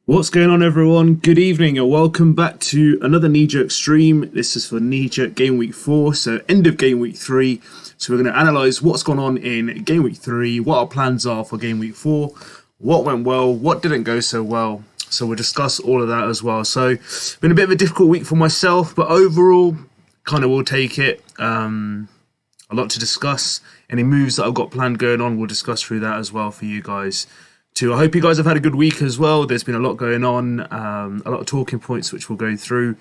What's going on, everyone? Good evening and welcome back to another knee-jerk stream. This is for knee-jerk game week 4, so end of game week 3. So we're going to analyse what's gone on in game week 3, what our plans are for game week 4, what went well, what didn't go so well. So we'll discuss all of that as well. So it's been a bit of a difficult week for myself, but overall, kind of will take it. A lot to discuss. Any moves that I've got planned going on, we'll discuss through that as well for you guys. I hope you guys have had a good week as well. There's been a lot going on, a lot of talking points which we'll go through.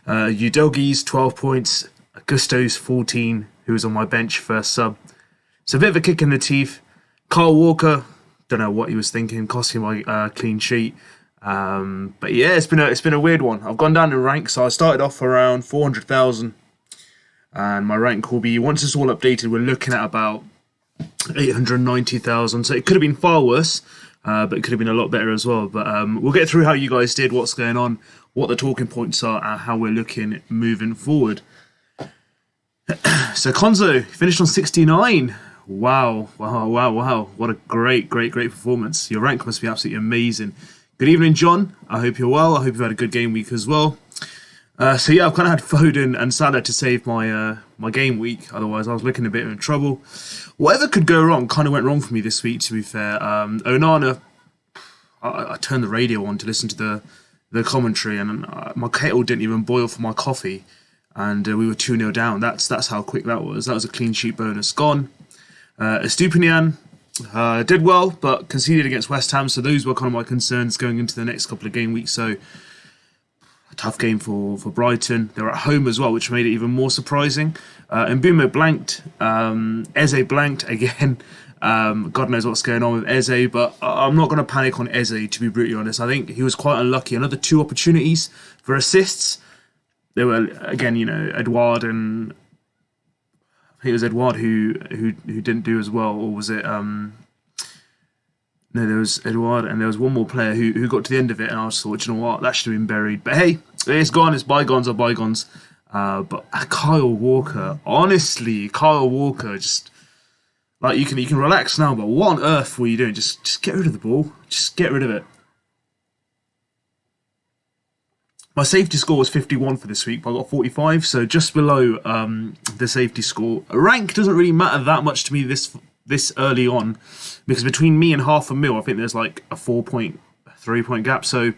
Udogi's 12 points, Gusto's 14, who was on my bench first sub. It's a bit of a kick in the teeth. Kyle Walker, don't know what he was thinking, cost him my clean sheet. But yeah, it's been a weird one. I've gone down in rank, so I started off around 400,000, and my rank will be, once it's all updated, we're looking at about 890,000. So it could have been far worse. But it could have been a lot better as well. But we'll get through how you guys did, what's going on, what the talking points are, and how we're looking moving forward. So Konzo finished on 69. Wow. What a great performance. Your rank must be absolutely amazing. Good evening, John. I hope you're well. I hope you've had a good game week as well. So yeah, I've kind of had Foden and Salah to save my my game week. Otherwise, I was looking a bit in trouble. Whatever could go wrong kind of went wrong for me this week, to be fair. Onana, I turned the radio on to listen to the commentary, and my kettle didn't even boil for my coffee, and we were 2-0 down. That's how quick that was. That was a clean sheet bonus gone. Estupinian did well, but conceded against West Ham, so those were kind of my concerns going into the next couple of game weeks. So a tough game for Brighton. They were at home as well, which made it even more surprising. Mbumo blanked. Eze blanked again. God knows what's going on with Eze, but I'm not going to panic on Eze, to be brutally honest. I think he was quite unlucky. Another 2 opportunities for assists. They were, again, Edouard, and I think it was Edouard who didn't do as well, or was it... No, there was Edouard, and there was one more player who got to the end of it, and I just thought, you know what, that should have been buried. But hey, it's gone. It's bygones are bygones. But Kyle Walker, honestly, just like you can relax now. But what on earth were you doing? Just get rid of the ball. Just get rid of it. My safety score was 51 for this week, but I got 45, so just below the safety score. Rank doesn't really matter that much to me this early on, because between me and half a mil, I think there's like a 3 point gap. So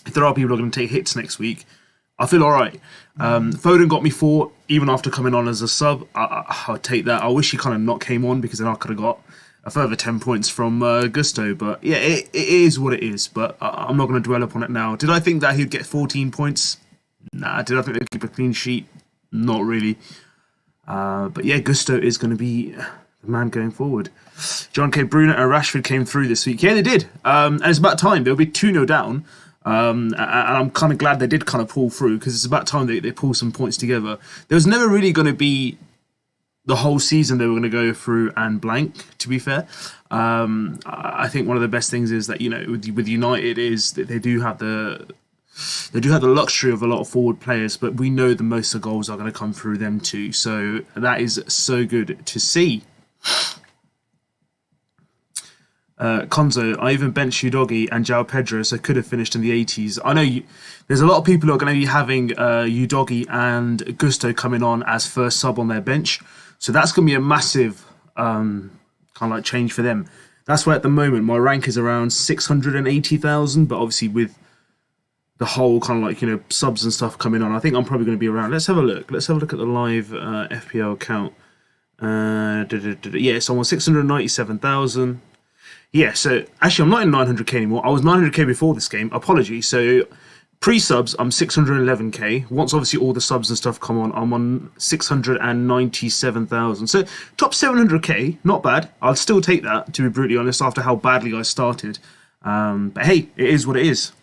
if there are people who are going to take hits next week, I feel all right. Foden got me 4, even after coming on as a sub. I'll take that. I wish he kind of not came on, because then I could have got a further 10 points from Gusto. But yeah, it is what it is. But I'm not going to dwell upon it now. Did I think that he'd get 14 points? Nah. Did I think they'd keep a clean sheet? Not really. But yeah, Gusto is going to be the man going forward. John K. Bruno and Rashford came through this week. Yeah, they did. And it's about time. They'll be 2-0 down. And I'm kind of glad they did kind of pull through, because it's about time they pull some points together. There was never really going to be the whole season they were going to go through and blank, to be fair. I think one of the best things is that, with United is that they do have the luxury of a lot of forward players, but we know the most of the goals are going to come through them too. So that is so good to see. Konzo, I even benched Udogi and João Pedro, so could have finished in the 80s. I know there's a lot of people who are going to be having Udogi and Gusto coming on as first sub on their bench, so that's going to be a massive kind of like change for them. That's why at the moment my rank is around 680,000, but obviously with the whole kind of like subs and stuff coming on, I think I'm probably going to be around. Let's have a look. Let's have a look at the live FPL account. Yeah, so I'm on 697,000. Yeah, so actually I'm not in 900k anymore. I was 900k before this game. Apologies. So pre-subs, I'm 611k. Once obviously all the subs and stuff come on, I'm on 697,000. So top 700k, not bad. I'll still take that, to be brutally honest, after how badly I started. But hey, it is what it is.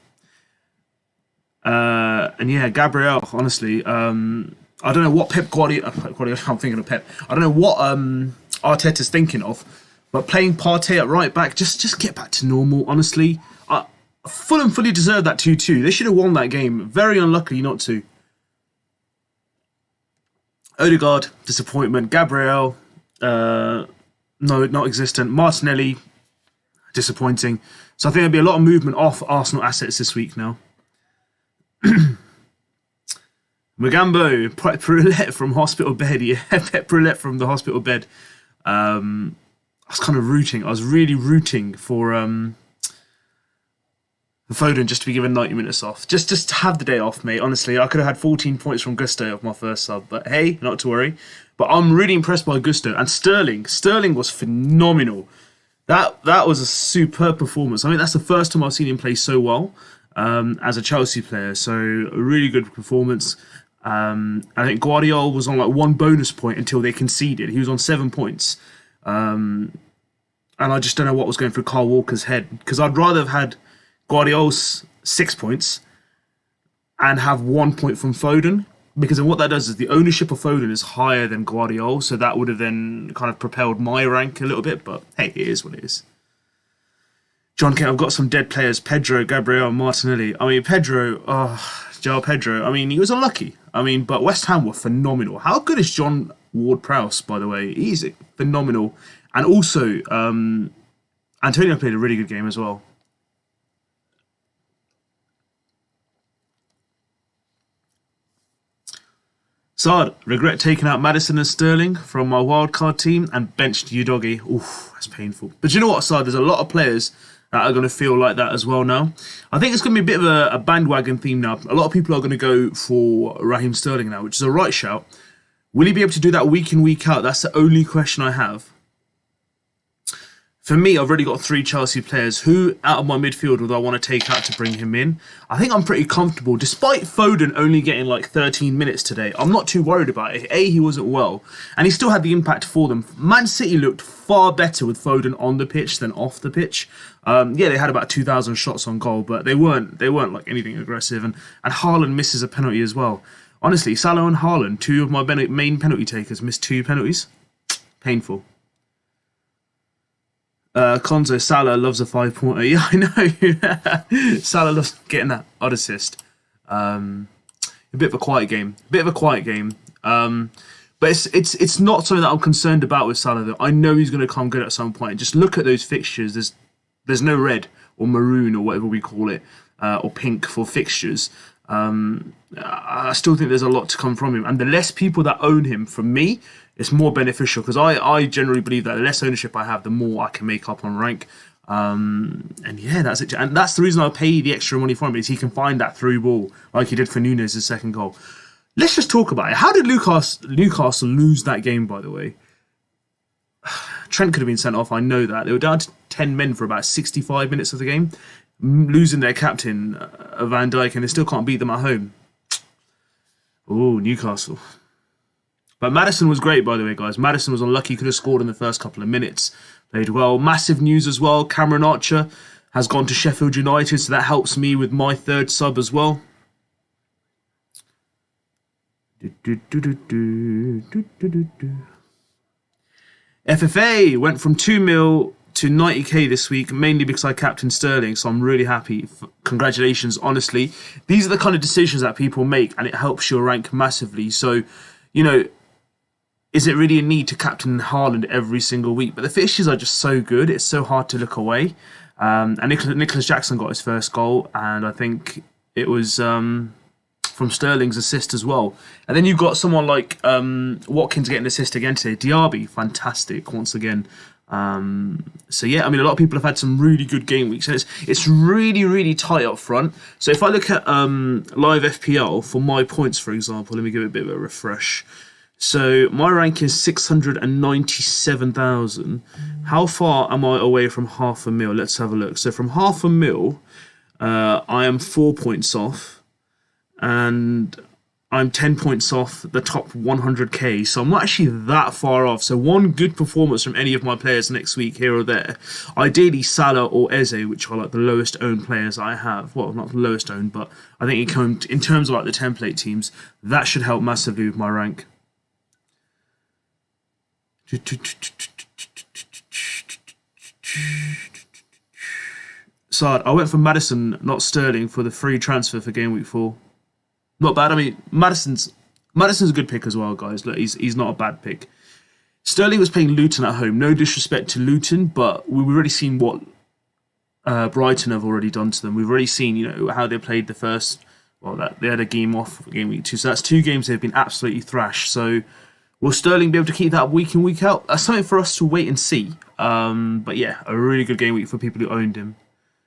And yeah, Gabriel, honestly, I don't know what Guardiola, I'm thinking of Pep. I don't know what Arteta's thinking of. But playing Partey at right back, just get back to normal, honestly. Fulham fully deserved that 2-2. They should have won that game. Very unlucky not to. Odegaard, disappointment. Gabriel, no, not existent. Martinelli, Disappointing. So I think there'll be a lot of movement off Arsenal assets this week now. Magambo, Pep Roulette from hospital bed. Yeah, Pep Roulette from the hospital bed. I was kind of rooting. I was really rooting for Foden just to be given 90 minutes off. Just to have the day off, mate. Honestly, I could have had 14 points from Gusto off my first sub. But hey, not to worry. But I'm really impressed by Gusto. And Sterling. Sterling was phenomenal. That was a superb performance. I mean, that's the first time I've seen him play so well as a Chelsea player. So a really good performance. I think Guardiola was on like 1 bonus point until they conceded. He was on 7 points. And I just don't know what was going through Kyle Walker's head. Because I'd rather have had Guardiola's 6 points and have 1 point from Foden. Because then what that does is the ownership of Foden is higher than Guardiola. So that would have then kind of propelled my rank a little bit. But hey, it is what it is. John Kent, I've got some dead players. Pedro, Gabriel, Martinelli. I mean, Pedro, João Pedro. I mean, he was unlucky. I mean, but West Ham were phenomenal. How good is John Ward-Prowse, by the way? He's phenomenal. And also, Antonio played a really good game as well. Sard, regret taking out Maddison and Sterling from my wildcard team and benched Udogie. Oof, that's painful. But you know what, Sard? There's a lot of players that are going to feel like that as well now. I think it's going to be a bit of a bandwagon theme now. A lot of people are going to go for Raheem Sterling now, which is a right shout. Will he be able to do that week in, week out? That's the only question I have. For me, I've already got 3 Chelsea players. Who out of my midfield would I want to take out to bring him in? I think I'm pretty comfortable. Despite Foden only getting like 13 minutes today, I'm not too worried about it. A, he wasn't well, and he still had the impact for them. Man City looked far better with Foden on the pitch than off the pitch. Yeah, they had about 2,000 shots on goal, but they weren't like anything aggressive. And Haaland misses a penalty as well. Honestly, Salah and Haaland, 2 of my main penalty takers, missed 2 penalties. Painful. Konzo, Salah loves a 5-pointer. Yeah, I know. Salah loves getting that odd assist. A bit of a quiet game. But it's not something that I'm concerned about with Salah, though. I know he's going to come good at some point. Just look at those fixtures. There's no red or maroon or whatever we call it, or pink for fixtures. I still think there's a lot to come from him. And the less people that own him, from me, it's more beneficial, because I generally believe that the less ownership I have, the more I can make up on rank. And yeah, that's it. And that's the reason I pay the extra money for him, is he can find that through ball like he did for Nunes' second goal. Let's just talk about it. How did Newcastle lose that game, by the way? Trent could have been sent off, I know that. They were down to 10 men for about 65 minutes of the game, losing their captain, Van Dijk, and they still can't beat them at home. Oh, Newcastle. But Maddison was great, by the way, guys. Maddison was unlucky, could have scored in the first couple of minutes. Played well. Massive news as well. Cameron Archer has gone to Sheffield United, so that helps me with my 3rd sub as well. FFA went from 2 mil to 90k this week, mainly because I captained Sterling, so I'm really happy. Congratulations, honestly. These are the kind of decisions that people make, and it helps your rank massively. So, you know, is it really a need to captain Haaland every single week? But the fixtures are just so good, it's so hard to look away. And Nicholas Jackson got his first goal, and I think it was from Sterling's assist as well. And then you've got someone like Watkins getting an assist again today. Diaby, fantastic once again. So yeah, I mean, a lot of people have had some really good game weeks, and it's really, really tight up front. So if I look at live FPL for my points, for example, let me give it a bit of a refresh. So my rank is 697,000. How far am I away from half a mil? Let's have a look. So from half a mil, I am 4 points off, and I'm 10 points off the top 100k, so I'm not actually that far off. So one good performance from any of my players next week, here or there. Ideally Salah or Eze, which are like the lowest owned players I have. Well, not the lowest owned, but I think in terms of like the template teams, that should help massively with my rank. Sard, I went for Maddison, not Sterling, for the free transfer for game week 4. Not bad. I mean, Maddison's a good pick as well, guys. Look, he's not a bad pick. Sterling was playing Luton at home. No disrespect to Luton, but we've already seen what Brighton have already done to them. We've already seen, you know, how they played the first. Well, that they had a game off, game week 2, so that's 2 games they've been absolutely thrashed. So will Sterling be able to keep that week in, week out? That's something for us to wait and see. But yeah, a really good game week for people who owned him.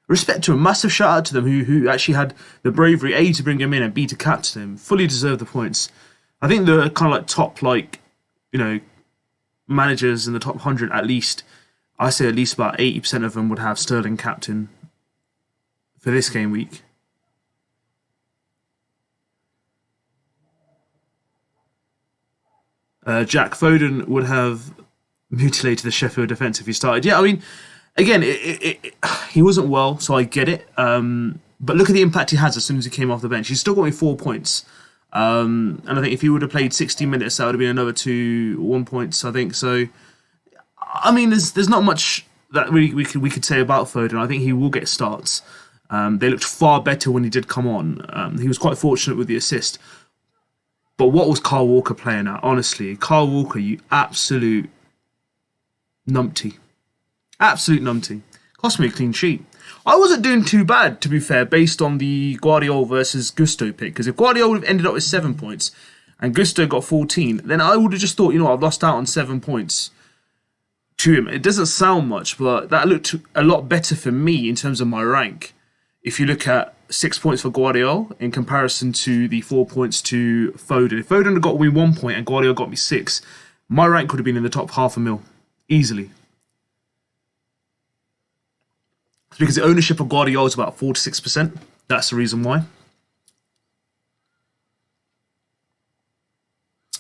Respect to him, massive shout out to them who actually had the bravery A to bring him in and B to captain him. Fully deserve the points. I think the kind of like top, like, you know, managers in the top 100 at least. I say at least about 80% of them would have Sterling captain for this game week. Jack Foden would have mutilated the Sheffield defence if he started. Yeah, I mean, again, he wasn't well, so I get it. But look at the impact he has as soon as he came off the bench. He's still got me 4 points. And I think if he would have played 60 minutes, that would have been another 1 points, I think. So, I mean, there's not much that really we could say about Foden. I think he will get starts. They looked far better when he did come on. He was quite fortunate with the assist. But what was Kyle Walker playing at? Honestly, Kyle Walker, you absolute numpty. Absolute numpty. Cost me a clean sheet. I wasn't doing too bad, to be fair, based on the Guardiola versus Gusto pick. Because if Guardiola would have ended up with 7 points and Gusto got 14, then I would have just thought, you know, I've lost out on 7 points to him. It doesn't sound much, but that looked a lot better for me in terms of my rank. If you look at 6 points for Guardiola in comparison to the 4 points to Foden. If Foden had got me 1 point and Guardiola got me 6, my rank would have been in the top 500,000. Easily. It's because the ownership of Guardiola is about 4 to 6%. That's the reason why.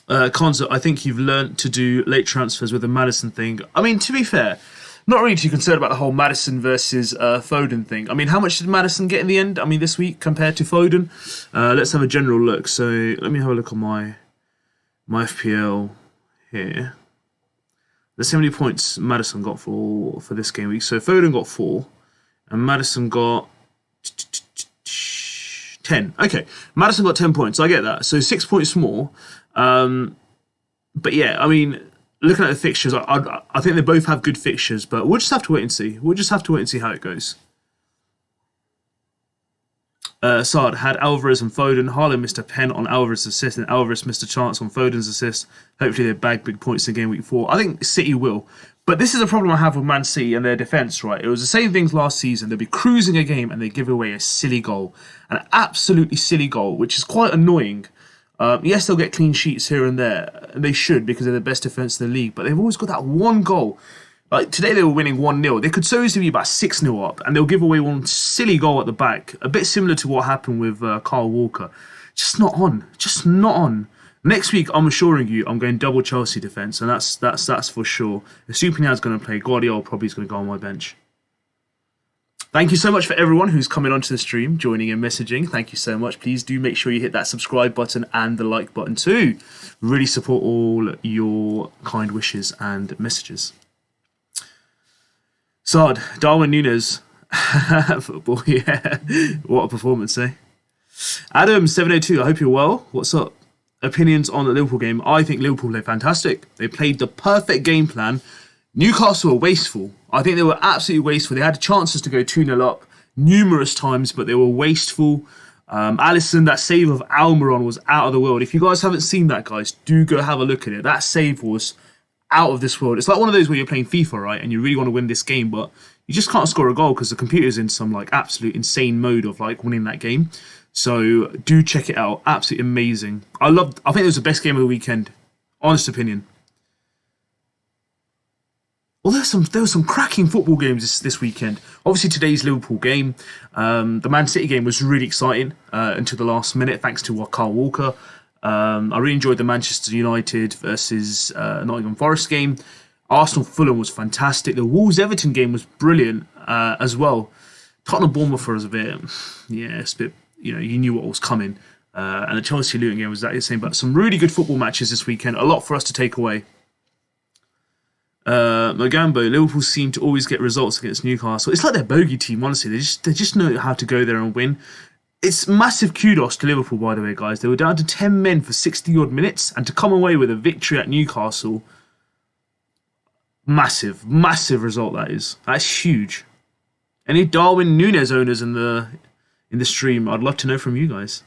Konza, I think you've learnt to do late transfers with the Maddison thing. I mean, to be fair, not really too concerned about the whole Maddison versus Foden thing. I mean, how much did Maddison get in the end? I mean, this week compared to Foden? Let's have a general look. So let me have a look on my FPL here. Let's see how many points Maddison got for this game week. So Foden got 4, and Maddison got 10. Okay, Maddison got 10 points. I get that. So 6 points more. But yeah, I mean, looking at the fixtures, I think they both have good fixtures, but we'll just have to wait and see. We'll just have to wait and see how it goes. Saad had Alvarez and Foden. Haaland missed a pen on Alvarez's assist, and Alvarez missed a chance on Foden's assist. Hopefully they bag big points in game week 4. I think City will. But this is a problem I have with Man City and their defence, right? It was the same things last season. They'd be cruising a game and they give away a silly goal. An absolutely silly goal, which is quite annoying. Yes, they'll get clean sheets here and there. And they should, because they're the best defence in the league. But they've always got that one goal. Like, today they were winning 1-0. They could so easily be about 6-0 up. And they'll give away one silly goal at the back. A bit similar to what happened with Kyle Walker. Just not on. Just not on. Next week, I'm assuring you, I'm going double Chelsea defence. And that's for sure. If Stupinian's going to play, Guardiola probably is going to go on my bench. Thank you so much for everyone who's coming onto the stream, joining and messaging. Thank you so much. Please do make sure you hit that subscribe button and the like button too. Really support all your kind wishes and messages. Saad, Darwin Núñez. Football, yeah. What a performance, eh? Adam702, I hope you're well. What's up? Opinions on the Liverpool game. I think Liverpool played fantastic. They played the perfect game plan. Newcastle were wasteful. I think they were absolutely wasteful. They had chances to go 2-0 up numerous times, but they were wasteful. Alisson, that save of Almiron was out of the world. If you guys haven't seen that, guys, do go have a look at it. That save was out of this world. It's like one of those where you're playing FIFA, right, and you really want to win this game, but you just can't score a goal because the computer's in some like absolute insane mode of like winning that game. So do check it out. Absolutely amazing. I think it was the best game of the weekend. Honest opinion. Well, there were some cracking football games this weekend. Obviously, today's Liverpool game. The Man City game was really exciting until the last minute, thanks to Kyle Walker. I really enjoyed the Manchester United versus Nottingham Forest game. Arsenal-Fulham was fantastic. The Wolves-Everton game was brilliant as well. Tottenham-Bournemouth was a bit, yeah, it's a bit, you knew what was coming. And the Chelsea-Luton game was that the same. But some really good football matches this weekend. A lot for us to take away. Mogambo, Liverpool seem to always get results against Newcastle. It's like their bogey team, honestly. They just know how to go there and win. It's massive kudos to Liverpool, by the way, guys. They were down to 10 men for 60-odd minutes, and to come away with a victory at Newcastle, massive result that is. That's huge. Any Darwin Núñez owners in the stream? I'd love to know from you guys.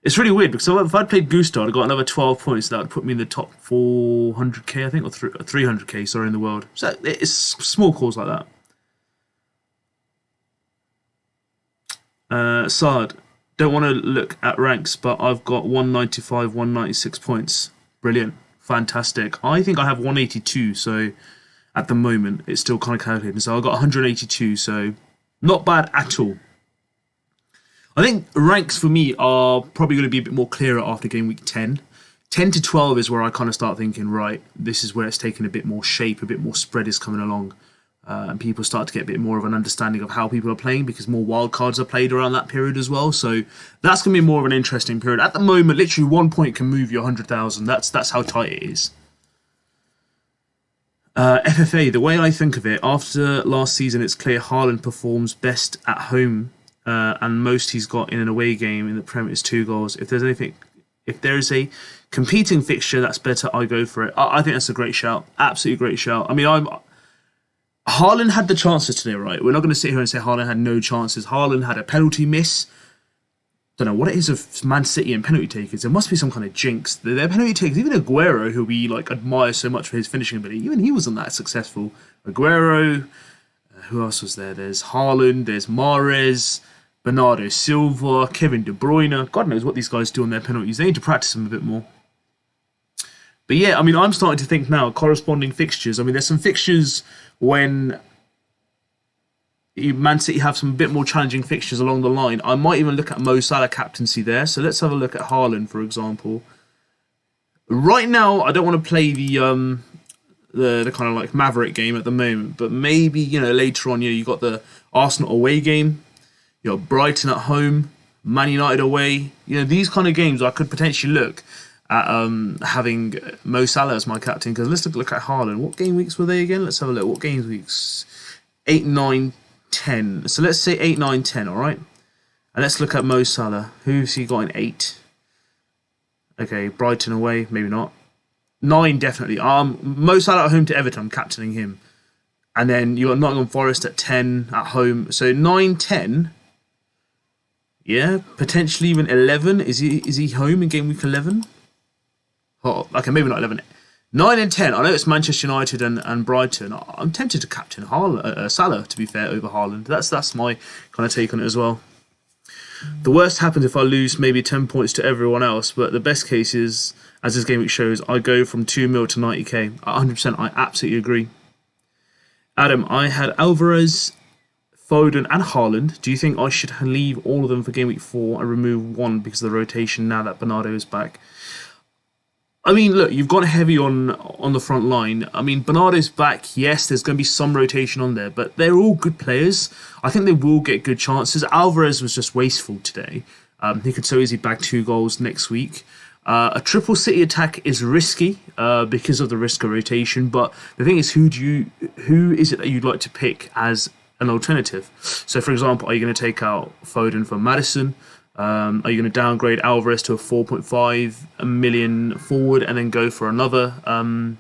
It's really weird because if I'd played Gustard, I got another 12 points. That would put me in the top 400k, I think, or 300k, sorry, in the world. So it's small calls like that. Sard, don't want to look at ranks, but I've got 195, 196 points. Brilliant. Fantastic. I think I have 182, so at the moment it's still kind of calculating. So I've got 182, so not bad at all. I think ranks for me are probably going to be a bit more clearer after game week 10. 10 to 12 is where I kind of start thinking, right, this is where it's taking a bit more shape, a bit more spread is coming along. And people start to get a bit more of an understanding of how people are playing because more wildcards are played around that period as well. So that's going to be more of an interesting period. At the moment, literally 1 point can move you 100,000. That's how tight it is. FFA, the way I think of it, after last season, it's clear Haaland performs best at home. And most he's got in an away game in the Prem is 2 goals. If there's a competing fixture that's better, I go for it. I think that's a great shout. Absolutely great shout. I mean, Haaland had the chances today, right? We're not going to sit here and say Haaland had no chances. Haaland had a penalty miss. Don't know what it is of Man City and penalty takers. There must be some kind of jinx. Their penalty takers, even Aguero, who we admire so much for his finishing ability, even he wasn't that successful. Aguero, who else was there? There's Haaland, there's Mahrez, Bernardo Silva, Kevin De Bruyne. God knows what these guys do on their penalties. They need to practice them a bit more. But yeah, I mean, I'm starting to think now, corresponding fixtures. I mean, there's some fixtures when Man City have some bit more challenging fixtures along the line. I might even look at Mo Salah captaincy there. So let's have a look at Haaland, for example. Right now, I don't want to play the kind of like Maverick game at the moment, but maybe, you know, later on, you got the Arsenal away game. You know, Brighton at home, Man United away. You know, these kind of games I could potentially look at having Mo Salah as my captain. Because let's look at Haaland. What game weeks were they again? Let's have a look. What game weeks? 8, 9, 10. So let's say 8, 9, 10, all right? And let's look at Mo Salah. Who's he got in 8? Okay, Brighton away, maybe not. 9, definitely. Mo Salah at home to Everton, I'm captaining him. And then you got Nottingham Forest at 10 at home. So 9, 10... Yeah, potentially even 11. Is he home in game week 11? Oh, okay, maybe not 11. 9 and 10. I know it's Manchester United and Brighton. I'm tempted to captain Salah, to be fair, over Haaland. That's my kind of take on it as well. The worst happens if I lose maybe 10 points to everyone else, but the best case is, as this game week shows, I go from 2 mil to 90k. 100%, I absolutely agree. Adam, I had Alvarez, Foden and Haaland. Do you think I should leave all of them for game week 4 and remove one because of the rotation now that Bernardo is back? I mean, look, you've gone heavy on the front line. I mean, Bernardo's back. Yes, there's going to be some rotation on there, but they're all good players. I think they will get good chances. Alvarez was just wasteful today. He could so easily bag 2 goals next week. A triple City attack is risky because of the risk of rotation, but the thing is, who is it that you'd like to pick as an alternative? So, for example, are you going to take out Foden for Maddison? Are you going to downgrade Alvarez to a 4.5 million forward and then go for another kind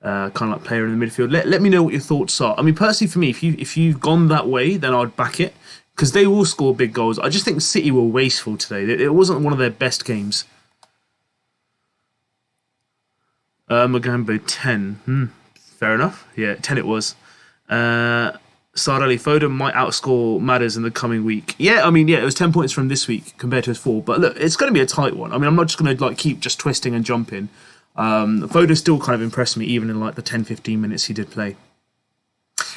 of like player in the midfield? Let me know what your thoughts are. I mean, personally, for me, if you've gone that way, then I'd back it because they will score big goals. I just think City were wasteful today. It wasn't one of their best games. Magambo 10. Fair enough. Yeah, 10 it was. Sardali Foden might outscore Madders in the coming week. Yeah, I mean, yeah, it was 10 points from this week compared to his 4. But look, it's going to be a tight one. I mean, I'm not just going to keep just twisting and jumping. Foden still kind of impressed me, even in the 10-15 minutes he did play.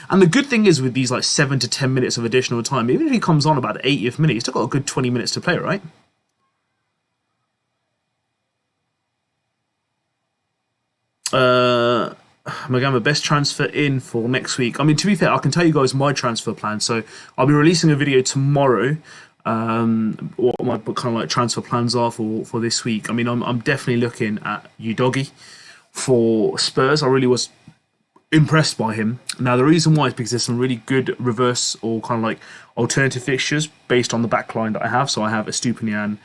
And the good thing is with these 7 to 10 minutes of additional time, even if he comes on about the 80th minute, he's still got a good 20 minutes to play, right? Magama, best transfer in for next week. I mean, to be fair, I can tell you guys my transfer plan. So I'll be releasing a video tomorrow. What my kind of transfer plans are for this week. I mean, I'm definitely looking at Udogie for Spurs. I really was impressed by him. Now, the reason why is because there's some really good reverse or kind of alternative fixtures based on the back line that I have. So I have Estupinian,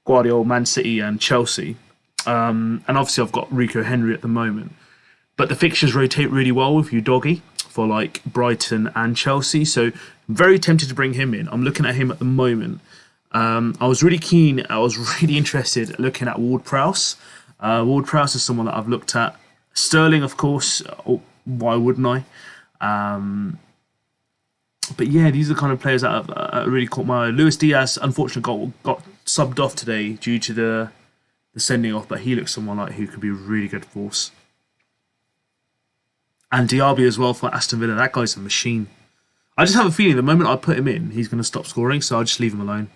Guardiola, Man City and Chelsea. And obviously I've got Rico Henry at the moment. But the fixtures rotate really well with Udogie for like Brighton and Chelsea. So I'm very tempted to bring him in. I'm looking at him at the moment. I was really keen. I was really interested looking at Ward-Prowse. Ward-Prowse is someone that I've looked at. Sterling, of course. Why wouldn't I? But yeah, these are the kind of players that have really caught my eye. Luis Diaz, unfortunately, got subbed off today due to the sending off, but he looks someone like who could be a really good force. And Diaby as well for Aston Villa. That guy's a machine. I just have a feeling the moment I put him in, he's going to stop scoring, so I'll just leave him alone.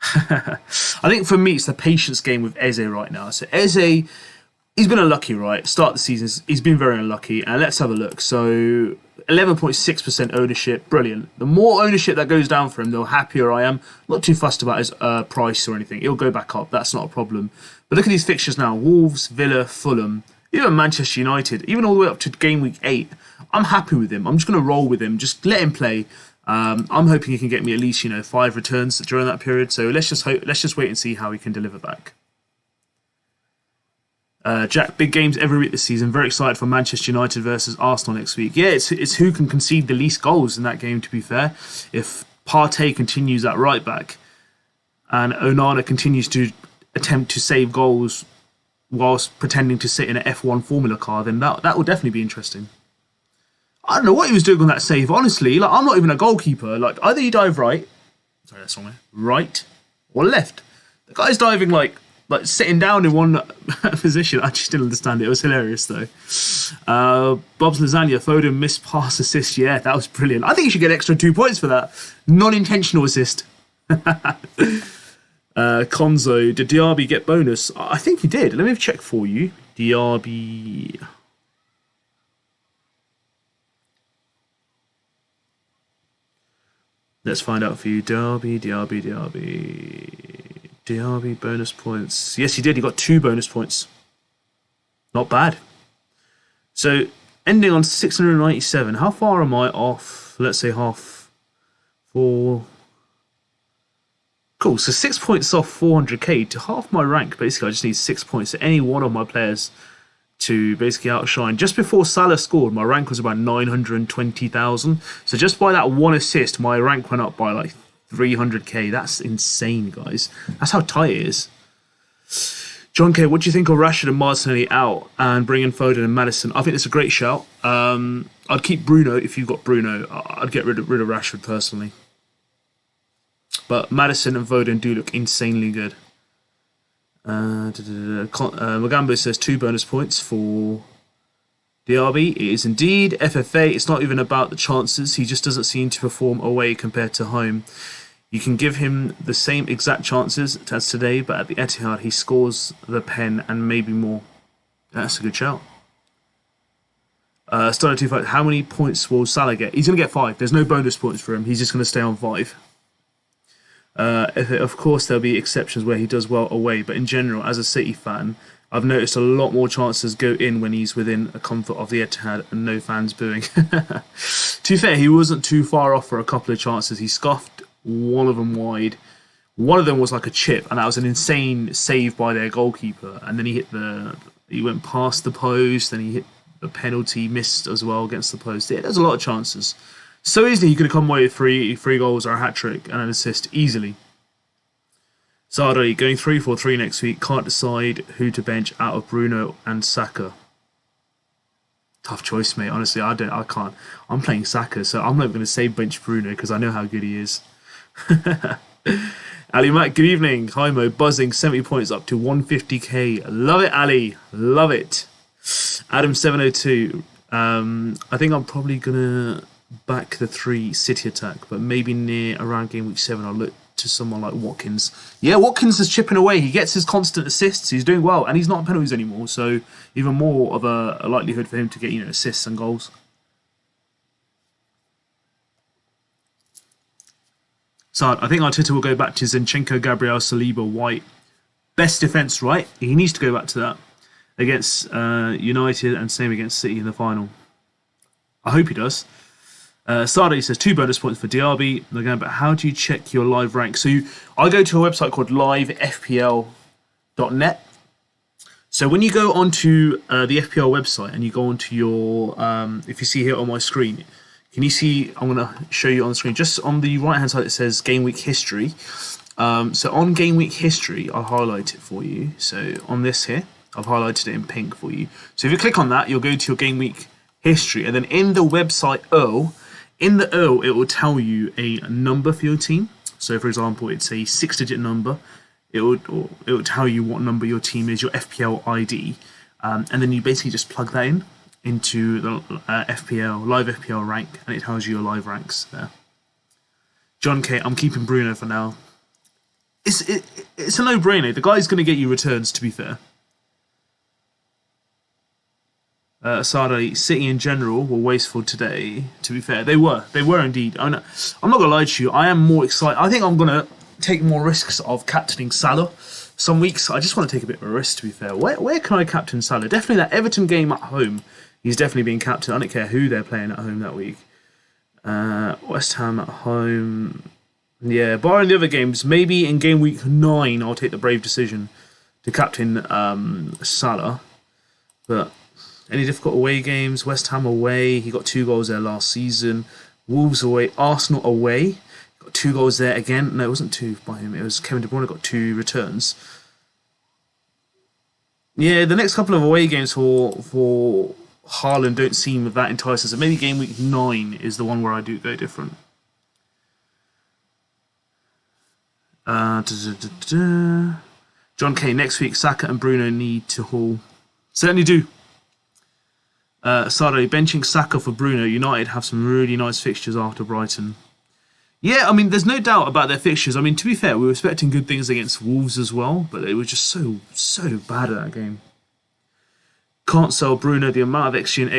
I think for me, it's the patience game with Eze right now. So Eze, he's been unlucky, right? Start of the season, he's been very unlucky. And let's have a look. So 11.6% ownership, brilliant. The more ownership that goes down for him, the happier I am. Not too fussed about his price or anything. He'll go back up. That's not a problem. But look at these fixtures now. Wolves, Villa, Fulham, even Manchester United, even all the way up to game week 8. I'm happy with him. I'm just going to roll with him. Just let him play. I'm hoping he can get me at least 5 returns during that period. So let's just wait and see how he can deliver back. Jack, big games every week this season. Very excited for Manchester United versus Arsenal next week. Yeah, it's who can concede the least goals in that game, to be fair. If Partey continues at right back and Onana continues to attempt to save goals whilst pretending to sit in an F1 Formula car, then that will definitely be interesting. I don't know what he was doing on that save, honestly. Like, I'm not even a goalkeeper. Like, either you dive right, sorry, that's wrong, right or left. The guy's diving like sitting down in one position. I just didn't understand it. It was hilarious though. Bob's Lasagna, Foden missed pass assist. Yeah, that was brilliant. I think you should get extra 2 points for that. Non-intentional assist. Konzo, did Diaby get bonus? I think he did. Let me check for you. Diaby. Let's find out for you. Diaby bonus points. Yes, he did. He got 2 bonus points. Not bad. So, ending on 697. How far am I off? Let's say half. 4. Cool. So 6 points off 400k to half my rank. Basically, I just need 6 points. So any one of my players to basically outshine. Just before Salah scored, my rank was about 920,000. So just by that one assist, my rank went up by like 300k. That's insane, guys. That's how tight it is. John K, what do you think of Rashford and Martinelli out and bring in Foden and Maddison? I think it's a great shout. I'd keep Bruno if you've got Bruno. I'd get rid of Rashford personally. But Maddison and Foden do look insanely good. Magambo says 2 bonus points for Diaby. It is indeed. FFA, it's not even about the chances. He just doesn't seem to perform away compared to home. You can give him the same exact chances as today, but at the Etihad, he scores the pen and maybe more. That's a good shout. Starter 25, how many points will Salah get? He's going to get 5. There's no bonus points for him. He's just going to stay on 5. Of course, there'll be exceptions where he does well away, but in general, as a City fan, I've noticed a lot more chances go in when he's within a comfort of the Etihad and no fans booing. To be fair, he wasn't too far off for a couple of chances. He scuffed one of them wide. One of them was like a chip, and that was an insane save by their goalkeeper. And then he went past the post, and he hit the penalty, missed as well against the post. Yeah, there's a lot of chances. So easily he could have come away with three goals or a hat-trick and an assist easily. Zardo going 3-4-3 next week. Can't decide who to bench out of Bruno and Saka. Tough choice, mate. Honestly, I can't. I'm playing Saka, so I'm not going to say bench Bruno because I know how good he is. Ali Mac, good evening. Hi Mo, buzzing 70 points up to 150k. Love it, Ali. Love it. Adam 702. I think I'm probably going to back the 3 City attack, but maybe near around game week 7 I'll look to someone like Watkins. Yeah, Watkins is chipping away. He gets his constant assists. He's doing well, and he's not on penalties anymore, so even more of a likelihood for him to get assists and goals. So I think Arteta will go back to Zinchenko, Gabriel, Saliba, White. Best defence, right? He needs to go back to that against United and same against City in the final. I hope he does. Sade says 2 bonus points for Diaby. Again, but how do you check your live rank? So I go to a website called livefpl.net. So when you go onto the FPL website and you go onto your, if you see here on my screen, can you see, I'm going to show you on the screen, just on the right hand side it says Game Week History. So on Game Week History, I'll highlight it for you. So on this here, I've highlighted it in pink for you. So if you click on that, you'll go to your Game Week History, and then in the website in the URL, it will tell you a number for your team. So for example, it's a 6-digit number. It will tell you what number your team is, your FPL ID, and then you basically just plug that in into the FPL live FPL rank, and it tells you your live ranks there. John K, I'm keeping Bruno for now. It's a no-brainer. The guy's going to get you returns, to be fair. Sade, City in general were wasteful today. To be fair, they were indeed. I'm not gonna lie to you. I am more excited. I think I'm gonna take more risks of captaining Salah. Some weeks I just want to take a bit of a risk. To be fair, where can I captain Salah? Definitely that Everton game at home. He's definitely being captain. I don't care who they're playing at home that week. West Ham at home. Yeah, barring the other games, maybe in game week 9 I'll take the brave decision to captain Salah. But any difficult away games? West Ham away. He got 2 goals there last season. Wolves away. Arsenal away. Got 2 goals there again. No, it wasn't 2 by him. It was Kevin De Bruyne got 2 returns. Yeah, the next couple of away games for Haaland don't seem that enticing. So maybe game week 9 is the one where I do go different. John K, next week Saka and Bruno need to haul. Certainly do. Sade, benching Saka for Bruno. United have some really nice fixtures after Brighton. Yeah, I mean, there's no doubt about their fixtures. I mean, to be fair, we were expecting good things against Wolves as well, but they were just so bad at that game. Can't sell Bruno. The amount of XG and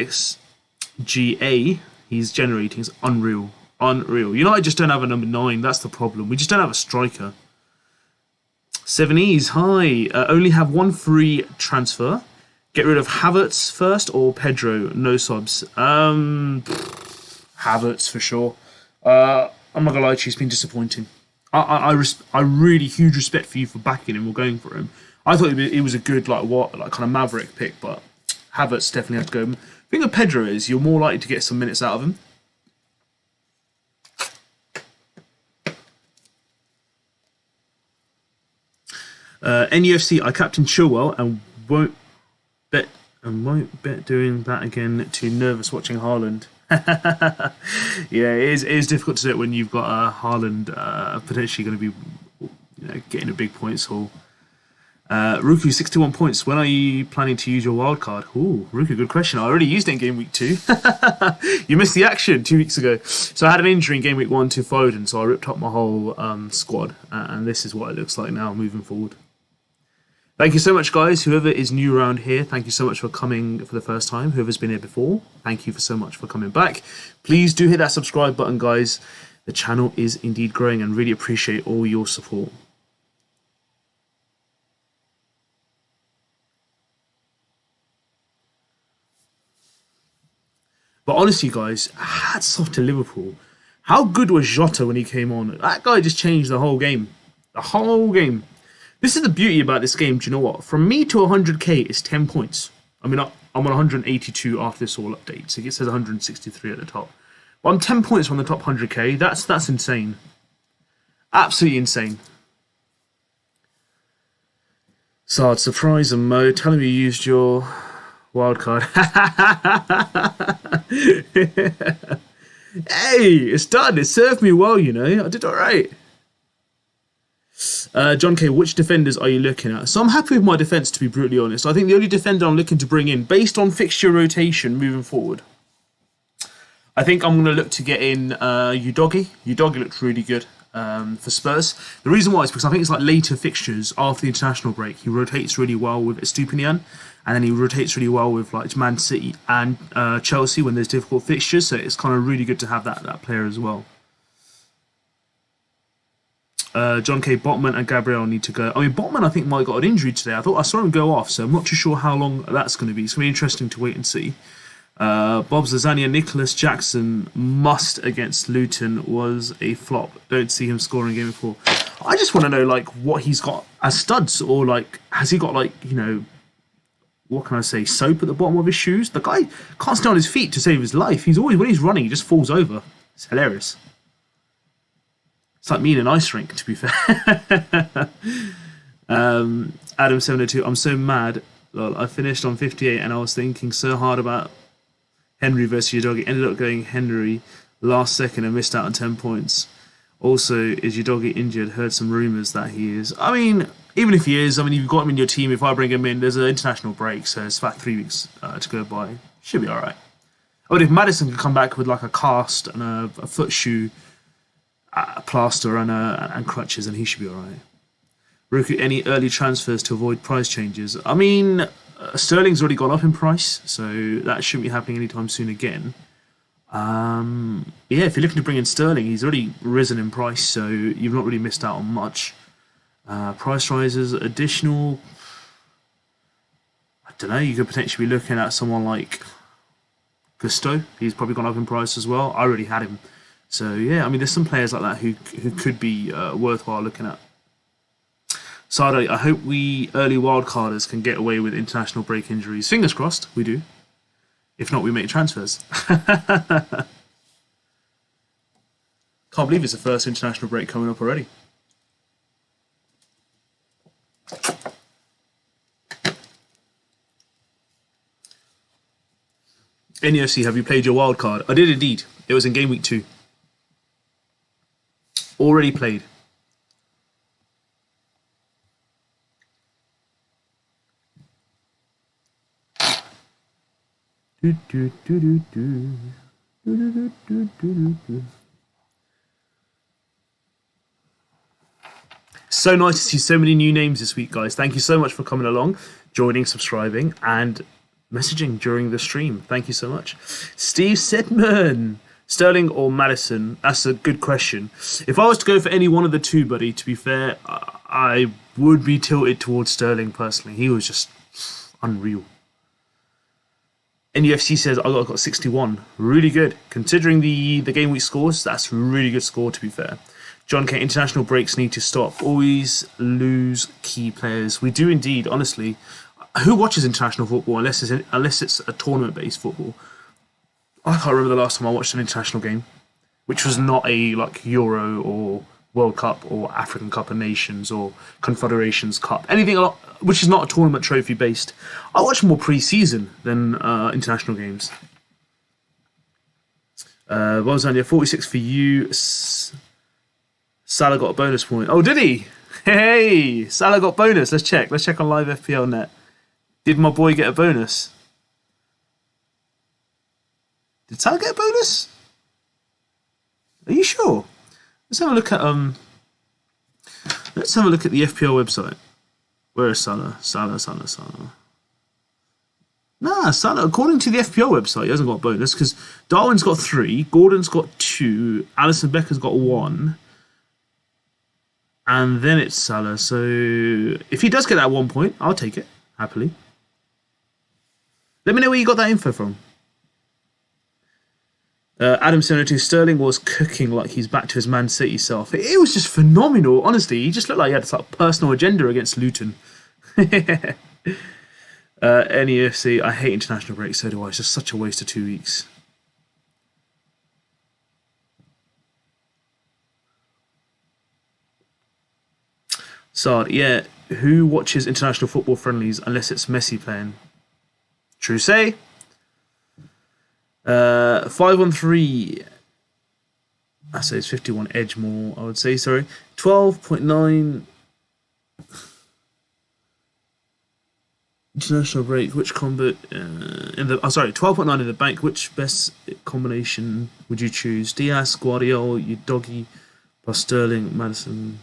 XGA he's generating is unreal. Unreal. United just don't have a number 9. That's the problem. We just don't have a striker. 7Es, hi. Only have 1 free transfer. Get rid of Havertz first or Pedro? No subs. Havertz for sure. I'm not gonna lie to you, he's been disappointing. I really huge respect for you for backing him or going for him. I thought it was a good like kind of maverick pick, but Havertz definitely has to go. The thing with Pedro is you're more likely to get some minutes out of him. NUFC, I captain Chilwell and won't bet doing that again. Too nervous watching Haaland. Yeah, it is difficult to do it when you've got Haaland potentially going to be getting a big points haul. Ruku, 61 points. When are you planning to use your wildcard? Ooh, Ruku, good question. I already used it in game week 2. You missed the action 2 weeks ago. So I had an injury in game week 1 to Foden, so I ripped up my whole squad, and this is what it looks like now moving forward. Thank you so much, guys. Whoever is new around here, thank you so much for coming for the first time. Whoever's been here before, thank you so much for coming back. Please do hit that subscribe button, guys. The channel is indeed growing and really appreciate all your support. But honestly, guys, hats off to Liverpool. How good was Jota when he came on? That guy just changed the whole game. The whole game. This is the beauty about this game. Do you know what? From me to 100k is 10 points. I mean, I'm on 182 after this all update. So it says 163 at the top. But I'm 10 points from the top 100k. That's insane. Absolutely insane. Sard, surprise and Mo. Tell him you used your wildcard. Hey, it's done. It served me well, you know. I did all right. John K, which defenders are you looking at? So I'm happy with my defence, to be brutally honest. I think the only defender I'm looking to bring in, based on fixture rotation moving forward, I think I'm going to look to get in Udogie. Udogie looks really good for Spurs. The reason why is because I think it's like later fixtures after the international break. He rotates really well with Estupinian, and then he rotates really well with like Man City and Chelsea when there's difficult fixtures. So it's kind of really good to have that player as well. John K, Botman and Gabriel need to go. I mean, Botman I think might have got an injury today. I saw him go off, so I'm not too sure how long that's going to be. It's going to be interesting to wait and see. Bob's Lasagna, Nicholas Jackson must against Luton was a flop. Don't see him scoring game before. I just want to know like what he's got as studs, or like has he got like what can I say, soap at the bottom of his shoes. The guy can't stay on his feet to save his life. He's always, when he's running, he just falls over. It's hilarious. It's like me in an ice rink, to be fair. Adam702, I'm so mad. Well, I finished on 58 and I was thinking so hard about Henry versus your doggy. Ended up going Henry last second and missed out on 10 points. Also, is your doggy injured? Heard some rumours that he is. I mean, even if he is, I mean, you've got him in your team. If I bring him in, there's an international break, so it's about 3 weeks to go by. Should be all right. But if Madison could come back with like a cast and a foot shoe, a plaster and crutches, then he should be all right. Ruku, any early transfers to avoid price changes? I mean, Sterling's already gone up in price, so that shouldn't be happening anytime soon again. Yeah, if you're looking to bring in Sterling, he's already risen in price, so you've not really missed out on much. Price rises, additional. I don't know, you could potentially be looking at someone like Gusto. He's probably gone up in price as well. I already had him. So yeah, I mean, there's some players like that who could be worthwhile looking at. Sade, I hope we early wildcarders can get away with international break injuries. Fingers crossed, we do. If not, we make transfers. Can't believe it's the first international break coming up already. NEFC, have you played your wild card? I did indeed. It was in game week 2. Already played. So nice to see so many new names this week, guys. Thank you so much for coming along, joining, subscribing, and messaging during the stream. Thank you so much. Steve Sedman, Sterling or Madison? That's a good question. If I was to go for any one of the two, buddy, to be fair, I would be tilted towards Sterling personally. He was just unreal. NUFC says I got 61. Really good. Considering the game week scores, that's a really good score, to be fair. John K, international breaks need to stop. Always lose key players. We do indeed, honestly. Who watches international football unless it's a tournament-based football? I can't remember the last time I watched an international game, which was not a like Euro or World Cup or African Cup of Nations or Confederations Cup. Anything which is not a tournament trophy based. I watch more pre-season than international games. What was on 46 for you? Salah got a bonus point. Oh, did he? Hey, Salah got bonus. Let's check. Let's check on live FPL net. Did my boy get a bonus? Did Salah get a bonus? Are you sure? Let's have a look at the FPL website. Where is Salah? Salah. Nah, Salah, according to the FPL website, he hasn't got a bonus because Darwin's got 3, Gordon's got 2, Alisson Becker's got 1, and then it's Salah. So if he does get that 1 point, I'll take it happily. Let me know where you got that info from. Adam 702, Sterling was cooking like he's back to his Man City self. It was just phenomenal, honestly. He just looked like he had a personal agenda against Luton. NEFC, I hate international breaks, so do I. It's just such a waste of 2 weeks. Sard, yeah, who watches international football friendlies unless it's Messi playing? True say. 5-on-3. I say it's 51 edge more, I would say, sorry. 12.9 international break, which combo in the 12.9 in the bank, which best combination would you choose? Diaz, Guardiola, your doggy plus Sterling, Madison.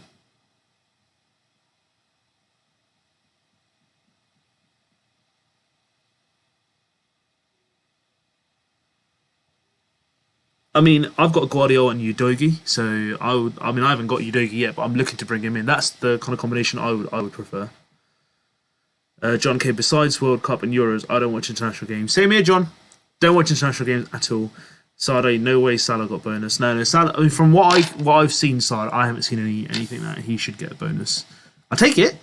I mean, I've got Guardiola and Udogi, so I haven't got Udogi yet, but I'm looking to bring him in. That's the kind of combination I would prefer. John K, besides World Cup and Euros, I don't watch international games. Same here, John. Don't watch international games at all. Sade, no way Salah got bonus. No, Salah. I mean, from what I've seen, Salah, I haven't seen anything that he should get a bonus. I take it.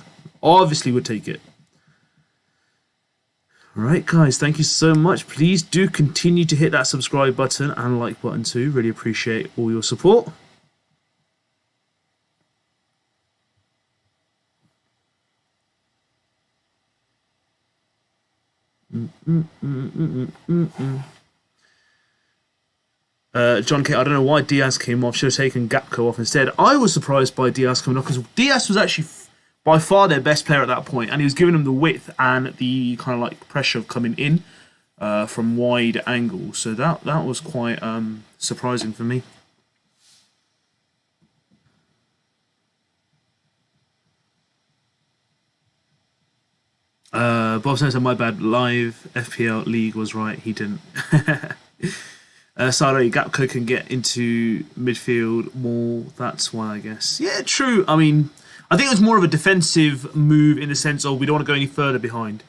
Obviously, would take it. Right, guys, thank you so much. Please do continue to hit that subscribe button and like button too. Really appreciate all your support. John K, I don't know why Diaz came off. Should have taken Gapco off instead. I was surprised by Diaz coming off because Diaz was actually by far their best player at that point, and he was giving them the width and the kind of like pressure of coming in from wide angles. So that was quite surprising for me. Bob says, my bad, live FPL League was right, he didn't. Sorry, Gapco can get into midfield more, that's why I guess. Yeah, true, I mean, I think it was more of a defensive move in the sense of we don't want to go any further behind.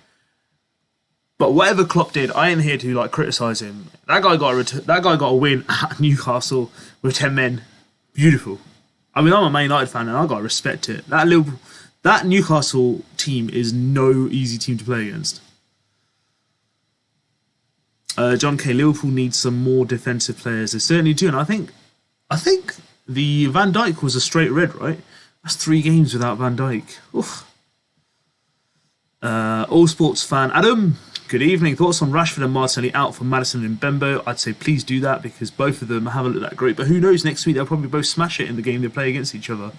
But whatever Klopp did, I ain't here to like criticise him. That guy got a win at Newcastle with 10 men. Beautiful. I mean, I'm a Man United fan and I got to respect it. That Newcastle team is no easy team to play against. John K. Liverpool needs some more defensive players. They certainly do, and I think the Van Dijk was a straight red, right? That's 3 games without Van Dijk. Oof. All sports fan Adam. Good evening. Thoughts on Rashford and Martinelli out for Maddison and Bembo? I'd say please do that because both of them haven't looked that great. But who knows? Next week they'll probably both smash it in the game they play against each other.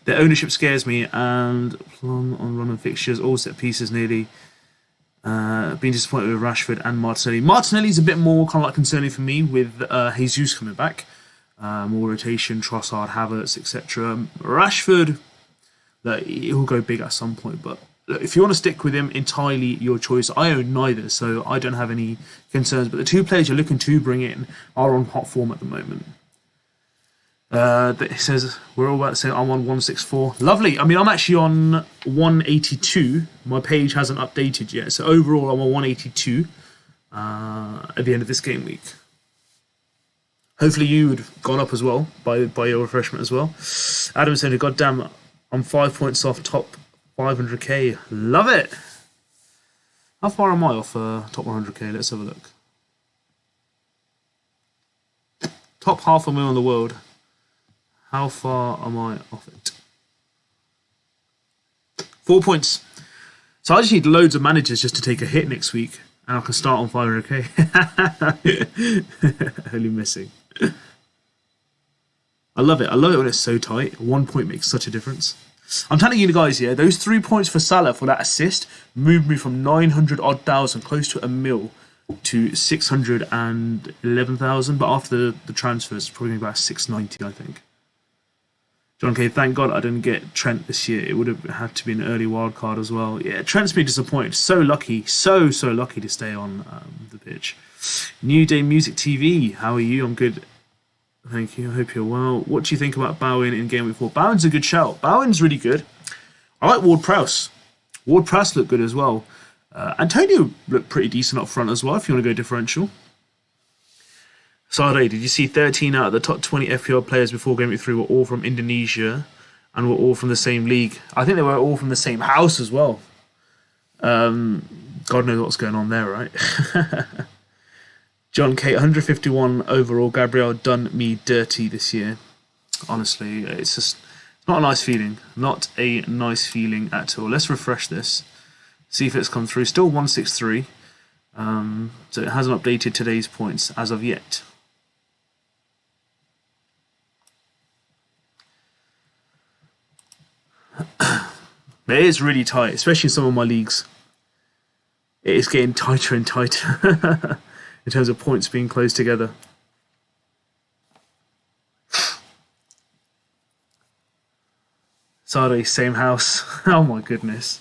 Their ownership scares me, and plum on run and fixtures, all set pieces nearly. Being disappointed with Rashford and Martinelli. Martinelli's a bit more kind of like concerning for me with Jesus coming back. More rotation, Trossard, Havertz, etc. Rashford, he'll go big at some point, but if you want to stick with him, entirely your choice. I own neither, so I don't have any concerns. But the 2 players you're looking to bring in are on hot form at the moment. It says we're all about the same. I'm on 164. Lovely. I mean, I'm actually on 182. My page hasn't updated yet, so overall I'm on 182 at the end of this game week. Hopefully you would have gone up as well by your refreshment as well. Adam said, "Goddamn, I'm 5 points off top 500k. Love it." How far am I off top 100k? Let's have a look. Top 500,000 in the world. How far am I off it? 4 points. So I just need loads of managers just to take a hit next week, and I can start on 500k. Only missing. I love it. I love it when it's so tight. 1 point makes such a difference. I'm telling you guys here, those 3 points for Salah for that assist moved me from 900 odd thousand, close to a mil, to 611,000. But after the transfers, it's probably about 690, I think. John K, thank God I didn't get Trent this year. It would have had to be an early wild card as well. Yeah, Trent's been disappointed. So lucky, so lucky to stay on the pitch. New Day Music TV, how are you? I'm good. Thank you. I hope you're well. What do you think about Bowen in Game Week 4? Bowen's a good shout. Bowen's really good. I like Ward-Prowse. Ward-Prowse looked good as well. Antonio looked pretty decent up front as well, if you want to go differential. Sade, did you see 13 out of the top 20 FPL players before Game Week 3 were all from Indonesia and were all from the same league? I think they were all from the same house as well. God knows what's going on there, right? John K, 151 overall. Gabriel done me dirty this year. Honestly, it's not a nice feeling. Not a nice feeling at all. Let's refresh this. See if it's come through. Still 163. So it hasn't updated today's points as of yet. But it is really tight, especially in some of my leagues. It is getting tighter and tighter in terms of points being close together. Sade, same house. Oh my goodness.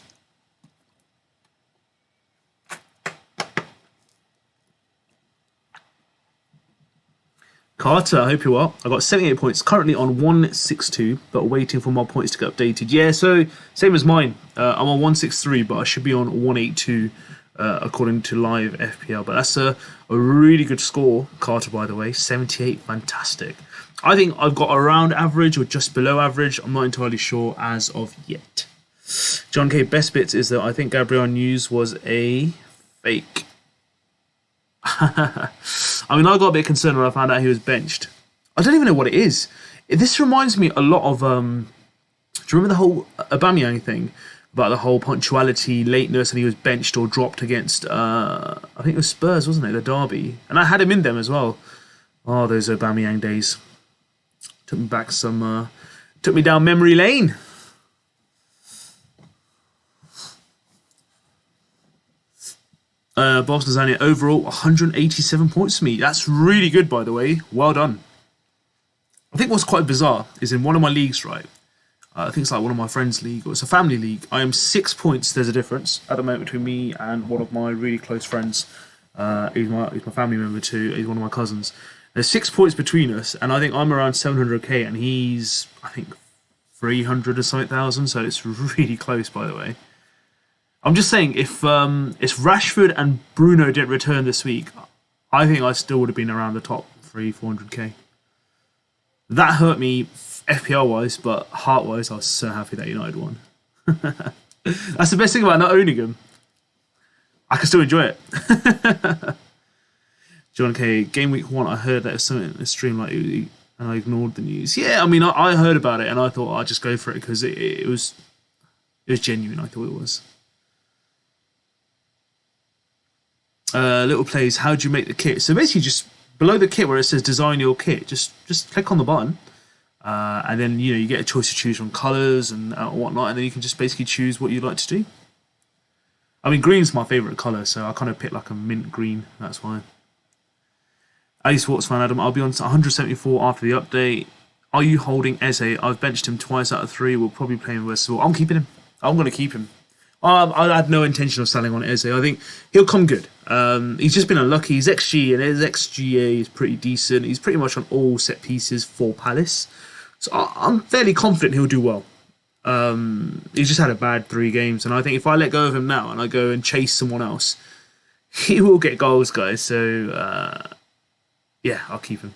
Carter, I hope you're well. I got 78 points, currently on 162, but waiting for my points to get updated. Yeah, so same as mine. I'm on 163, but I should be on 182 according to live FPL. But that's a really good score, Carter, by the way. 78, fantastic. I think I've got around average or just below average. I'm not entirely sure as of yet. John K, best bits is that I think Gabriel News was a Fake. I mean, I got a bit concerned when I found out he was benched. I don't even know what it is. This reminds me a lot of. Do you remember the whole Aubameyang thing about the whole punctuality, lateness, and he was benched or dropped against? I think it was Spurs, wasn't it? The derby, and I had him in them as well. Oh, those Aubameyang days took me back some. Took me down memory lane. Boss Lasagna overall 187 points for me. That's really good, by the way. Well done. I think what's quite bizarre is in one of my leagues, right? I think it's like one of my friends' league, or it's a family league. I am 6 points. There's a difference at the moment between me and one of my really close friends. He's my family member too. He's one of my cousins. There's 6 points between us, and I think I'm around 700k, and he's, I think, 300 or something thousand. So it's really close, by the way. I'm just saying, if Rashford and Bruno didn't return this week, I think I still would have been around the top 400k. That hurt me FPL-wise, but heart-wise, I was so happy that United won. That's the best thing about not owning them. I can still enjoy it. John K, Game Week 1, I heard that it was something in the stream, like, and I ignored the news. Yeah, I mean, I heard about it, and I thought I'd just go for it, because it was genuine, I thought it was. Little plays, how do you make the kit? So basically, just below the kit where it says design your kit, just click on the button, and then you get a choice to choose from colors and whatnot, and then you can just basically choose what you'd like to do. I mean, green's my favorite color, so I kind of picked like a mint green. That's why. A Sports fan Adam, I'll be on 174 after the update. Are you holding Eze? I've benched him twice out of 3. We'll probably play him with. I'm keeping him. I'm going to keep him. I had no intention of selling on Eze. I think he'll come good. He's just been unlucky. His XG and his XGA is pretty decent. He's pretty much on all set pieces for Palace. So I'm fairly confident he'll do well. He's just had a bad 3 games. And I think if I let go of him now and I go and chase someone else, he will get goals, guys. So, yeah, I'll keep him.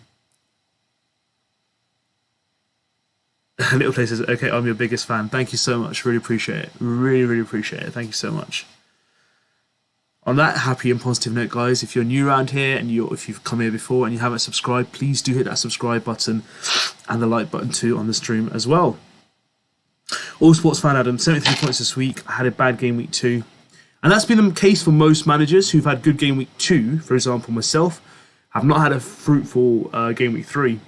Little Play says, okay, I'm your biggest fan. Thank you so much. Really appreciate it. Really, really appreciate it. Thank you so much. On that happy and positive note, guys, if you're new around here and if you've come here before and you haven't subscribed, please do hit that subscribe button and the like button too on the stream as well. All Sports fan Adam, 73 points this week. I had a bad game week 2. And that's been the case for most managers who've had good game week 2. For example, myself, have not had a fruitful game week 3.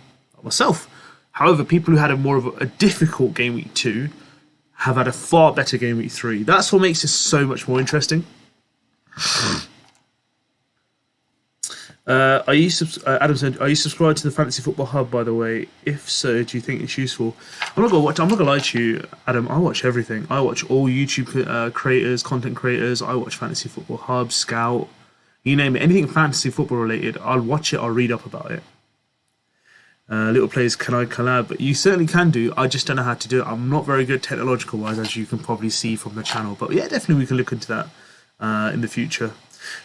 Myself. However, people who had a more of a difficult game week 2 have had a far better game week 3. That's what makes it so much more interesting. Adam said, are you subscribed to the Fantasy Football Hub, by the way? If so, do you think it's useful? I'm not gonna lie to you, Adam. I watch everything. I watch all YouTube creators, content creators. I watch Fantasy Football Hub, Scout, you name it. Anything fantasy football related, I'll watch it. I'll read up about it. Little Plays, can I collab? But you certainly can do. I just don't know how to do it. I'm not very good technological wise, as you can probably see from the channel. But yeah, definitely we can look into that in the future.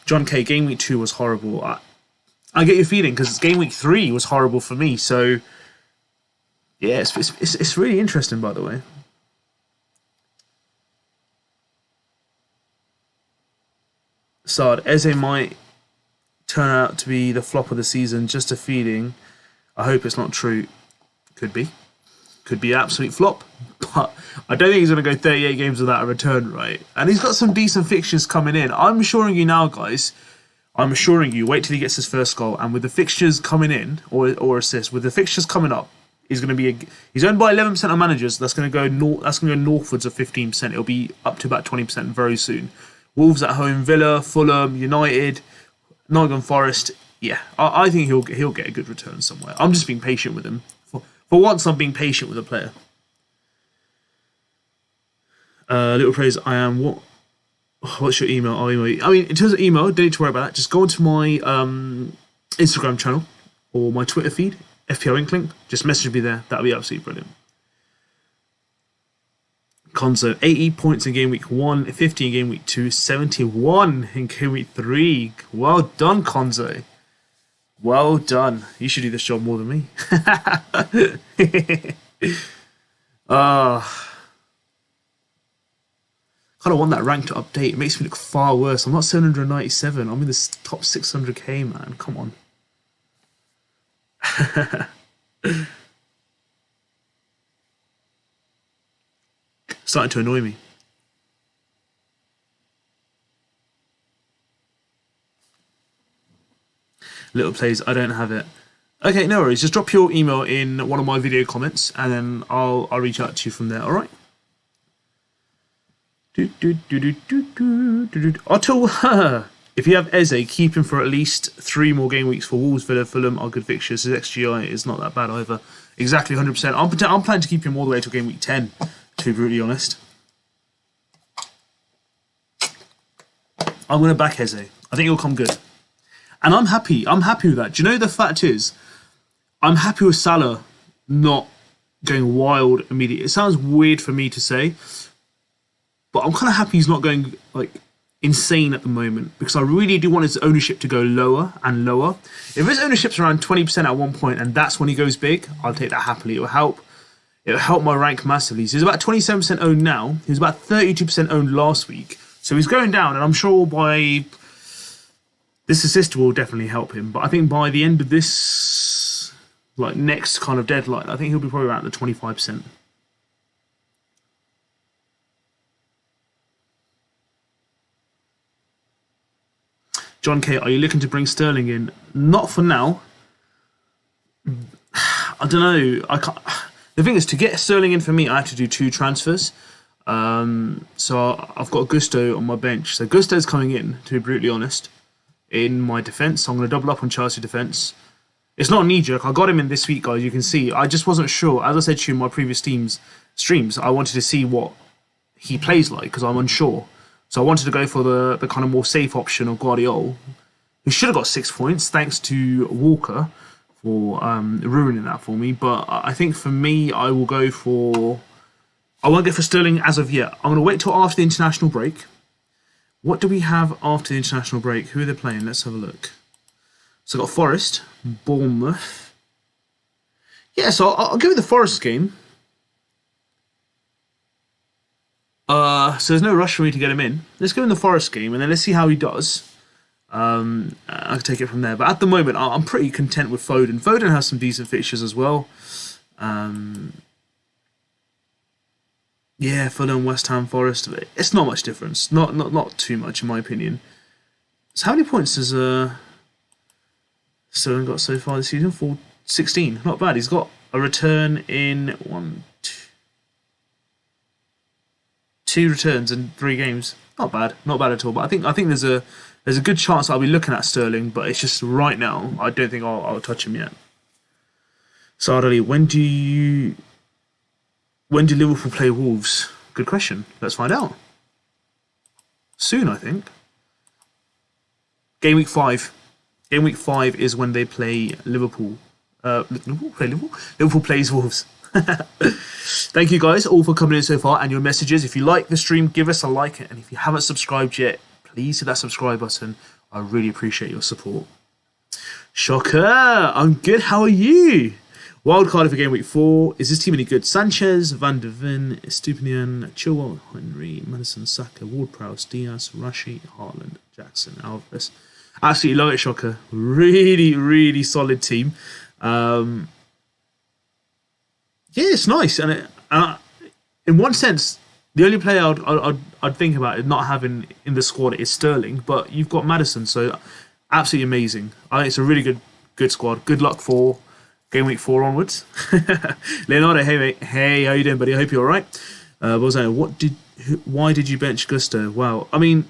John K, game week 2 was horrible. I get your feeling, because game week 3 was horrible for me. So yeah, it's really interesting, by the way. Sard, Eze might turn out to be the flop of the season. Just a feeling. I hope it's not true. Could be. Could be an absolute flop. But I don't think he's going to go 38 games without a return, right? And he's got some decent fixtures coming in. I'm assuring you now, guys. I'm assuring you, wait till he gets his first goal. And with the fixtures coming in, or assists, with the fixtures coming up, he's going to be he's owned by 11% of managers. That's going to go northwards of 15%. It'll be up to about 20% very soon. Wolves at home, Villa, Fulham, United, Nottingham Forest. Yeah, I think he'll get a good return somewhere. I'm just being patient with him. For once, I'm being patient with a player. Little Praise, I am what? What's your email? I'll email you. I mean, in terms of email, don't need to worry about that. Just go onto my Instagram channel or my Twitter feed, FPL Inkling. Just message me there. That'll be absolutely brilliant. Konzo, 80 points in game week 1, 50 in game week 2, 71 in game week 3. Well done, Konzo. Well done. You should do this job more than me. Kind of want that rank to update. It makes me look far worse. I'm not 797. I'm in the top 600k, man. Come on. Starting to annoy me. Little plays, I don't have it. Okay, no worries. Just drop your email in one of my video comments, and then I'll reach out to you from there. All right. Otto, if you have Eze, keep him for at least 3 more game weeks for Wolves, Villa, Fulham are good fixtures. His XGI is not that bad either. Exactly 100%. I'm planning to keep him all the way to game week 10, to be brutally honest. I'm going to back Eze. I think he'll come good. And I'm happy. I'm happy with that. Do you know the fact is, I'm happy with Salah not going wild immediately. It sounds weird for me to say, but I'm kind of happy he's not going like insane at the moment, because I really do want his ownership to go lower and lower. If his ownership's around 20% at one point and that's when he goes big, I'll take that happily. It'll help my rank massively. So he's about 27% owned now. He was about 32% owned last week. So he's going down, and I'm sure by this assist will definitely help him. But I think by the end of this like next kind of deadline, I think he'll be probably around the 25%. John K, are you looking to bring Sterling in? Not for now. I don't know. I can't. The thing is, to get Sterling in for me, I have to do 2 transfers. So I've got Gusto on my bench. So Gusto's coming in, to be brutally honest, in my defence. So I'm going to double up on Chelsea defence. It's not a knee-jerk. I got him in this week, guys. You can see. I just wasn't sure. As I said to you in my previous streams, I wanted to see what he plays like, because I'm unsure. So I wanted to go for the kind of more safe option of Guardiola, who should have got 6 points, thanks to Walker for ruining that for me. But I think for me, I will go for... I won't go for Sterling as of yet. I'm going to wait till after the international break. What do we have after the international break? Who are they playing? Let's have a look. So I've got Forest, Bournemouth. Yeah, so I'll go with the Forest game. So there's no rush for me to get him in. Let's go in the Forest game, and then let's see how he does. I can take it from there. But at the moment, I'm pretty content with Foden. Foden has some decent fixtures as well. Yeah, Fulham, West Ham, Forest. It's not much difference. Not too much, in my opinion. So how many points has Sterling got so far this season? 16. Not bad. He's got a return in 2 returns in 3 games. Not bad at all. But I think there's a good chance I'll be looking at Sterling, but it's just right now I don't think I'll touch him yet. So Ardali, when do Liverpool play Wolves? Good question. Let's find out. Soon, I think. Game week 5. Game week 5 is when they play Liverpool. Liverpool plays Wolves. Thank you guys all for coming in so far and your messages. If you like the stream, give us a like, and if you haven't subscribed yet, please hit that subscribe button. I really appreciate your support. Shocker, I'm good. How are you? Wildcard for game week 4. Is this team any good? Sanchez, Van der Ven, Estupinian, Chilwell, Henry, Madison, Saka, Ward-Prowse, Diaz, Rashi, Haaland, Jackson, Alvarez. Absolutely love it, Shocker. Really, really solid team. Yeah, it's nice, and in one sense, the only player I'd think about it not having in the squad is Sterling, but you've got Madison, so absolutely amazing. I think it's a really good squad. Good luck for game week 4 onwards. Leonardo, hey mate, hey, how you doing, buddy? I hope you're all right. Why did you bench Gusto? Wow, I mean,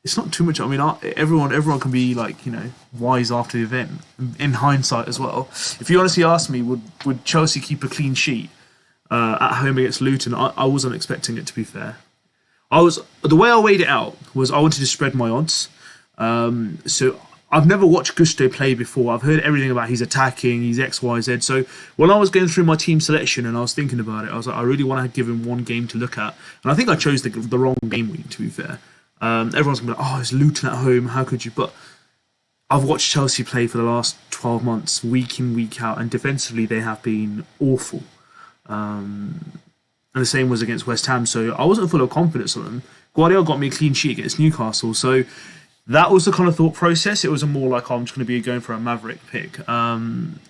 it's not too much. I mean, everyone can be like, you know, wise after the event in hindsight as well. If you honestly asked me, would Chelsea keep a clean sheet at home against Luton? I wasn't expecting it, to be fair. The way I weighed it out was I wanted to spread my odds. So I've never watched Gusto play before. I've heard everything about he's attacking, he's X, Y, Z. So when I was going through my team selection and I was thinking about it, I was like, I really want to give him one game to look at. And I think I chose the wrong game week, to be fair. Everyone's going to be like, oh, it's Luton at home, how could you? But I've watched Chelsea play for the last 12 months, week in, week out, and defensively they have been awful. and the same was against West Ham. So I wasn't full of confidence on them. Guardiola got me a clean sheet against Newcastle, so that was the kind of thought process. It was a more like, I'm just going to be going for a Maverick pick.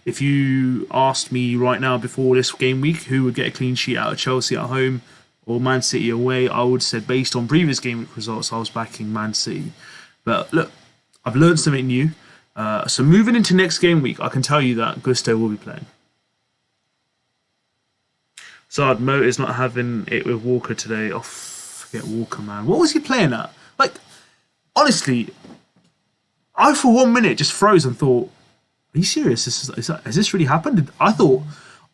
If you asked me right now before this game week who would get a clean sheet out of Chelsea at home or Man City away, I would say based on previous game week results, I was backing Man City. But look, I've learned something new. So moving into next game week, I can tell you that Gusto will be playing. Zard, Mo is not having it with Walker today. Oh, forget Walker, man. What was he playing at? Like, honestly, I for 1 minute just froze and thought, are you serious? Has this really happened? I thought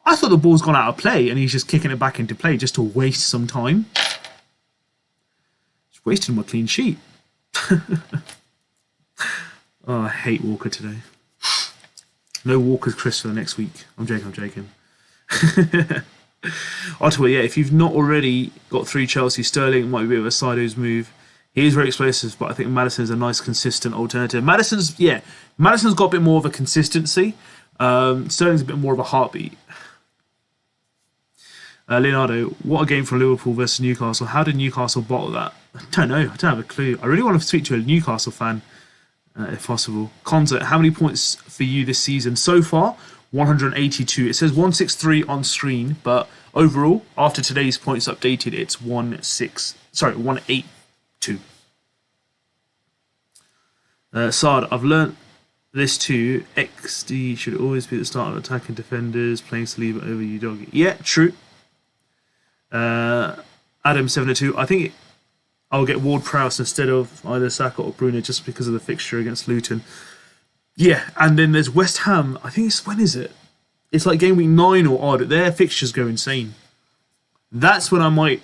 the ball's gone out of play and he's just kicking it back into play just to waste some time. Just wasting my clean sheet. Oh, I hate Walker today. No Walker's Chris for the next week. I'm joking. Ottawa, yeah, if you've not already got 3 Chelsea, Sterling might be a bit of a sideways move. He is very explosive, but I think Maddison is a nice, consistent alternative. Maddison's got a bit more of a consistency. Sterling's a bit more of a heartbeat. Leonardo, what a game for Liverpool versus Newcastle. How did Newcastle bottle that? I don't know. I don't have a clue. I really want to speak to a Newcastle fan, if possible. Conza, how many points for you this season so far? 182. It says 163 on screen, but overall, after today's points updated, it's 182. Sard, I've learnt this too. XD should always be the start of attacking defenders, playing Saliba over you, doggy. Yeah, true. Adam 702. I think I'll get Ward-Prowse instead of either Saka or Bruno just because of the fixture against Luton. Yeah, and then there's West Ham. I think when is it? It's like game week 9 or odd. Their fixtures go insane. That's when I might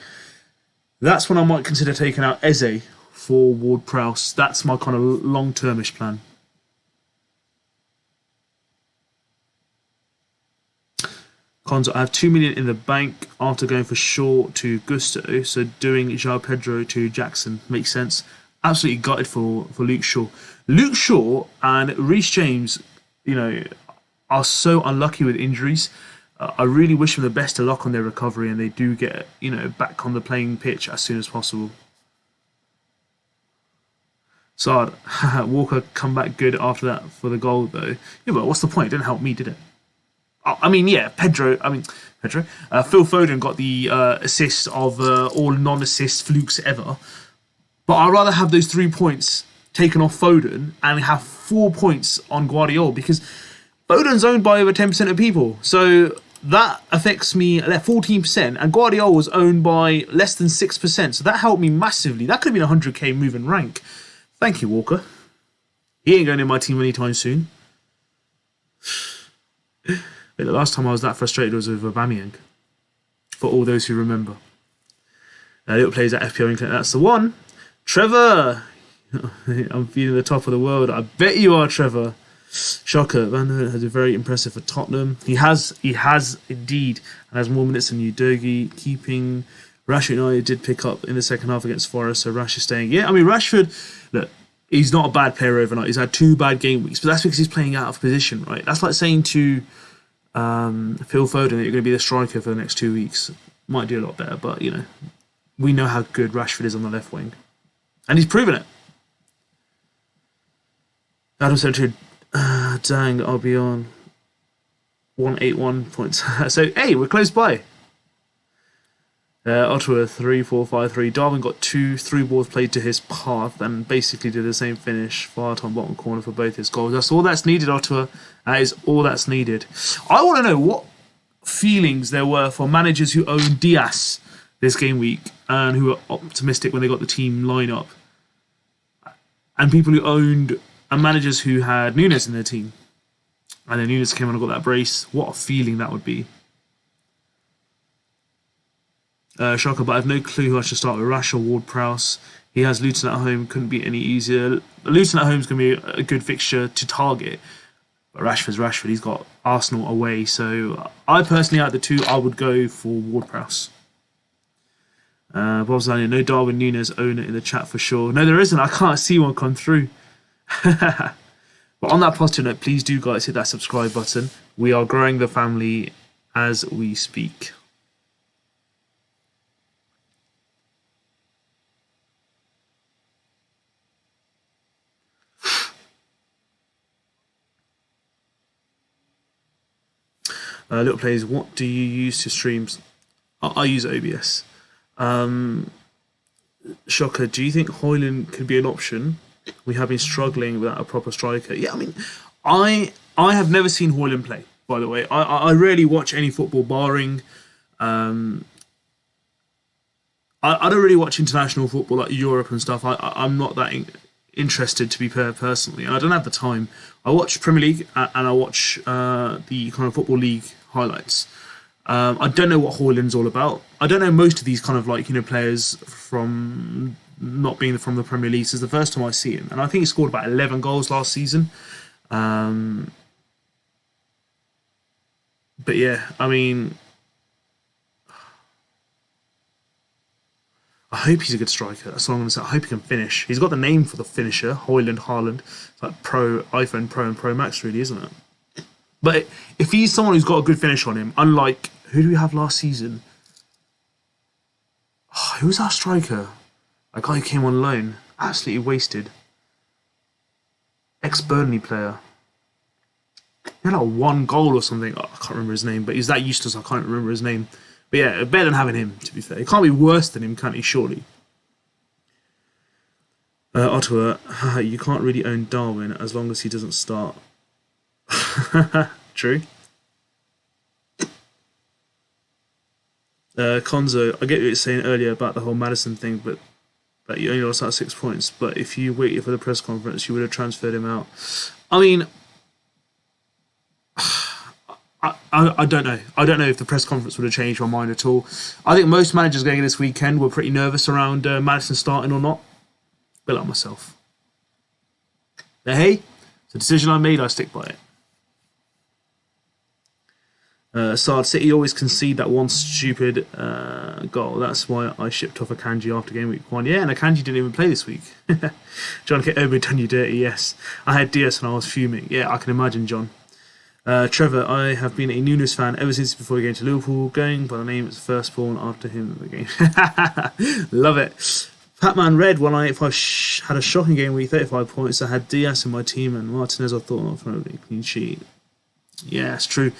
consider taking out Eze for Ward-Prowse. That's my kind of long-termish plan. Conzo, I have 2 million in the bank after going for Shaw to Gusto, so doing João Pedro to Jackson makes sense. Absolutely gutted for Luke Shaw. Luke Shaw and Reece James, are so unlucky with injuries. I really wish them the best of luck on their recovery and they do get, back on the playing pitch as soon as possible. Sard, Walker come back good after that for the goal though. Yeah, but what's the point? It didn't help me, did it? Pedro. Phil Foden got the assist of all non-assist flukes ever. But I'd rather have those 3 points taken off Foden and have 4 points on Guardiola because Foden's owned by over 10% of people. So that affects me at 14% and Guardiola was owned by less than 6%. So that helped me massively. That could have been a 100k move in rank. Thank you, Walker. He ain't going in my team anytime soon. The last time I was that frustrated was with Aubameyang. For all those who remember. Little plays at FPL England. That's the one. Trevor! I'm feeling the top of the world. I bet you are, Trevor. Shocker. Van der Ven has been very impressive for Tottenham. He has indeed. And has more minutes than Udogie. Keeping Rashford United did pick up in the second half against Forest, so Rashford staying. Yeah, Rashford, look, he's not a bad player overnight. He's had 2 bad game weeks, but that's because he's playing out of position, right? That's like saying to Phil Foden that you're going to be the striker for the next 2 weeks. Might do a lot better, but, we know how good Rashford is on the left wing. And he's proven it. Adam said, dang, I'll be on 181 points. So, hey, we're close by. Ottawa 3-4-5-3. Darwin got 2 through balls played to his path and basically did the same finish. Far top bottom corner for both his goals. That's all that's needed, Ottawa. That is all that's needed. I want to know what feelings there were for managers who own Diaz this game week and who were optimistic when they got the team line up. And people who owned and managers who had Nunes in their team. And then Nunes came on and got that brace. What a feeling that would be. Shocker, but I have no clue who I should start with. Rash or Ward-Prowse. He has Luton at home. Couldn't be any easier. Luton at home is going to be a good fixture to target. But Rashford's Rashford. He's got Arsenal away. So I personally, out of the 2, I would go for Ward-Prowse. Bob's Daniel, no Darwin Nunes owner in the chat for sure. No, there isn't. I can't see one come through. But on that positive note, please do, guys, hit that subscribe button. We are growing the family as we speak. Little plays, what do you use to streams? I use OBS. Shocker, do you think Hoyland could be an option? We have been struggling without a proper striker. Yeah, I mean, I have never seen Hoyland play, by the way. I rarely watch any football barring... I don't really watch international football like Europe and stuff. I'm not that interested, to be fair, personally. And I don't have the time. I watch Premier League and I watch the kind of Football League highlights. I don't know what Hoyland's all about. I don't know most of these kind of like, players from not being from the Premier League. This is the first time I see him. And I think he scored about 11 goals last season. But yeah, I mean... I hope he's a good striker. That's what I'm going to say. I hope he can finish. He's got the name for the finisher, Hoyland, Haaland. It's like iPhone Pro and Pro Max, really, isn't it? But if he's someone who's got a good finish on him, unlike... Who did we have last season? Oh, who was our striker? That guy who came on loan. Absolutely wasted. Ex-Burnley player. He had like 1 goal or something. Oh, I can't remember his name, but he's that useless I can't remember his name. But yeah, better than having him, to be fair. It can't be worse than him, can he, surely? Ottawa, you can't really own Darwin as long as he doesn't start. True. Konzo, I get what you were saying earlier about the whole Madison thing, but that you only lost out 6 points. But if you waited for the press conference, you would have transferred him out. I mean... I don't know. I don't know if the press conference would have changed my mind at all. I think most managers going in this weekend were pretty nervous around Madison starting or not. A bit like myself. But hey, it's a decision I made, I stick by it. Sard City always concede that one stupid goal. That's why I shipped off Akanji after game week 1. Yeah, and Akanji didn't even play this week. John K. Obi done you dirty, yes. I had Diaz and I was fuming. Yeah, I can imagine, John. Trevor, I have been a Nunes fan ever since before he came to Liverpool, going by the name as firstborn after him in the game. Love it. Patman Red 1985 had a shocking game week, 35 points. I had Diaz in my team and Martinez I thought not for a clean sheet. Yeah, it's true.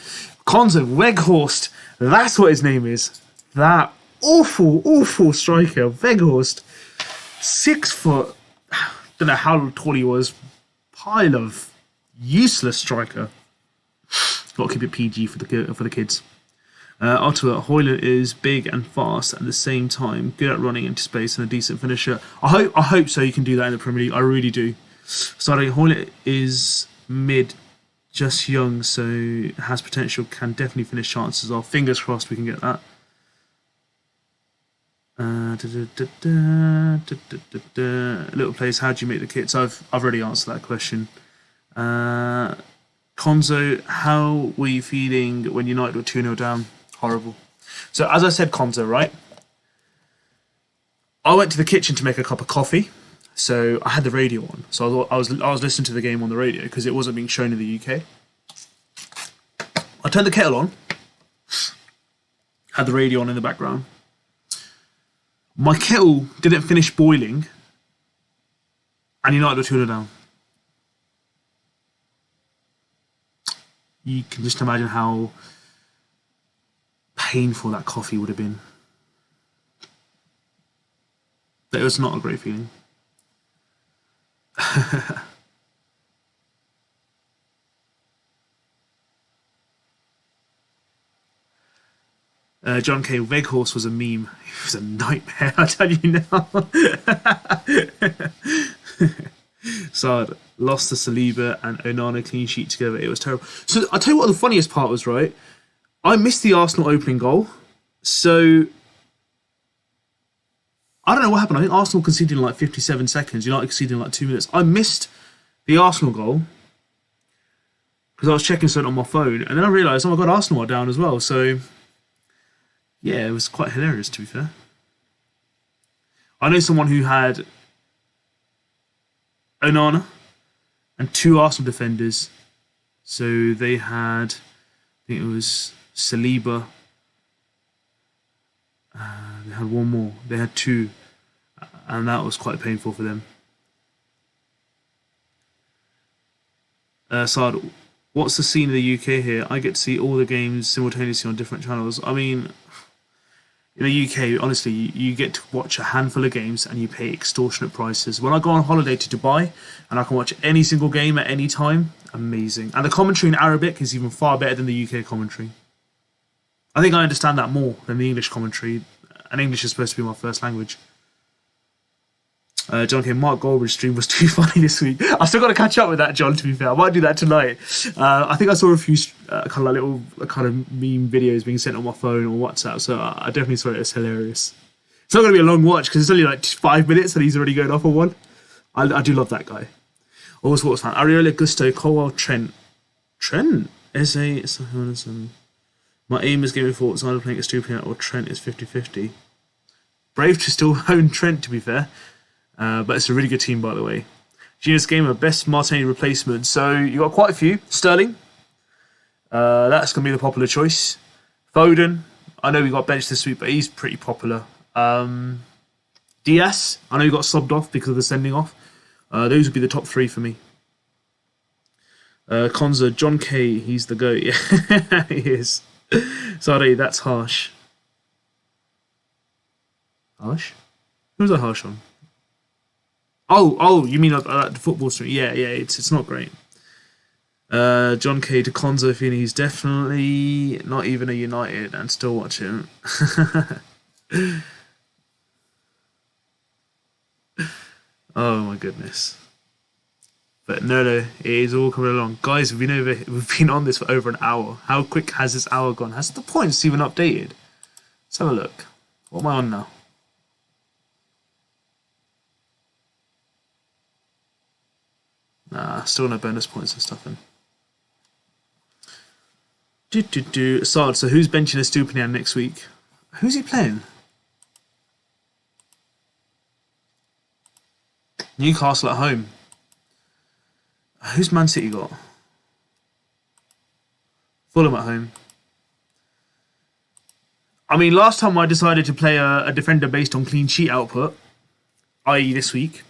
Konzo Weghorst, that's what his name is. That awful striker, Weghorst. 6 foot, don't know how tall he was. Pile of useless striker. Got to keep it PG for the kids. Ottawa, Hoyland is big and fast at the same time, good at running into space and a decent finisher. I hope so. You can do that in the Premier League. I really do. Starting Hoyland is mid, just young, so has potential. Can definitely finish chances off. Fingers crossed we can get that. Little place. How do you make the kits? I've already answered that question. Konzo, how were you feeling when United were 2-0 down? Horrible. So as I said, Konzo, right? I went to the kitchen to make a cup of coffee, so I had the radio on. So I was listening to the game on the radio because it wasn't being shown in the UK. I turned the kettle on, had the radio on in the background. My kettle didn't finish boiling, and United were 2-0 down. You can just imagine how painful that coffee would have been. But it was not a great feeling. John K. Weghorst was a meme. It was a nightmare, I tell you now. Sard lost to Saliba and Onana clean sheet together. It was terrible. So I'll tell you what the funniest part was, right? I missed the Arsenal opening goal. So I don't know what happened. I think Arsenal conceded in like 57 seconds. United conceded in like 2 minutes. I missed the Arsenal goal because I was checking something on my phone. And then I realised, oh my God, Arsenal are down as well. So yeah, it was quite hilarious, to be fair. I know someone who had Onana and 2 Arsenal defenders. So they had, I think it was Saliba. They had 1 more. They had 2. And that was quite painful for them. Sard, What's the scene in the UK here? I get to see all the games simultaneously on different channels. I mean, in the UK, honestly, you get to watch a handful of games and you pay extortionate prices. When I go on holiday to Dubai and I can watch any single game at any time, amazing. And the commentary in Arabic is even far better than the UK commentary. I think I understand that more than the English commentary, and English is supposed to be my first language. John K. Mark Goldbridge stream was too funny this week. I've still got to catch up with that, John, to be fair. I might do that tonight. I think I saw a few kind of like little kind of meme videos being sent on my phone or WhatsApp, so I definitely saw it as hilarious. It's not going to be a long watch because it's only like 5 minutes and he's already going off on one. I do love that guy. Always sports fan. Ariola, Gusto, Colwell, Trent. Trent is a... My aim is Game Thoughts, either playing Estupinian or Trent is 50-50. Brave to still own Trent, to be fair. But it's a really good team, by the way. Genius Gamer, best Martinelli replacement. So you got quite a few. Sterling. That's going to be the popular choice. Foden. I know we got benched this week, but he's pretty popular. Diaz. I know he got subbed off because of the sending off. Those would be the top 3 for me. Konza, John K. He's the GOAT. Yeah, he is. Sorry, that's harsh. Harsh? Who's that harsh on? Oh, you mean the football stream? Yeah, it's not great. John K. to Konzo Fini, he's definitely not even a United and still watch him. Oh my goodness. But no, it is all coming along. Guys, we've been on this for over an hour. How quick has this hour gone? Has the points even updated? Let's have a look. What am I on now? Nah, still no bonus points and stuff in. Assad, so who's benching Estupinian next week? Who's he playing? Newcastle at home. Who's Man City got? Fulham at home. I mean, last time I decided to play a defender based on clean sheet output, i.e. this week,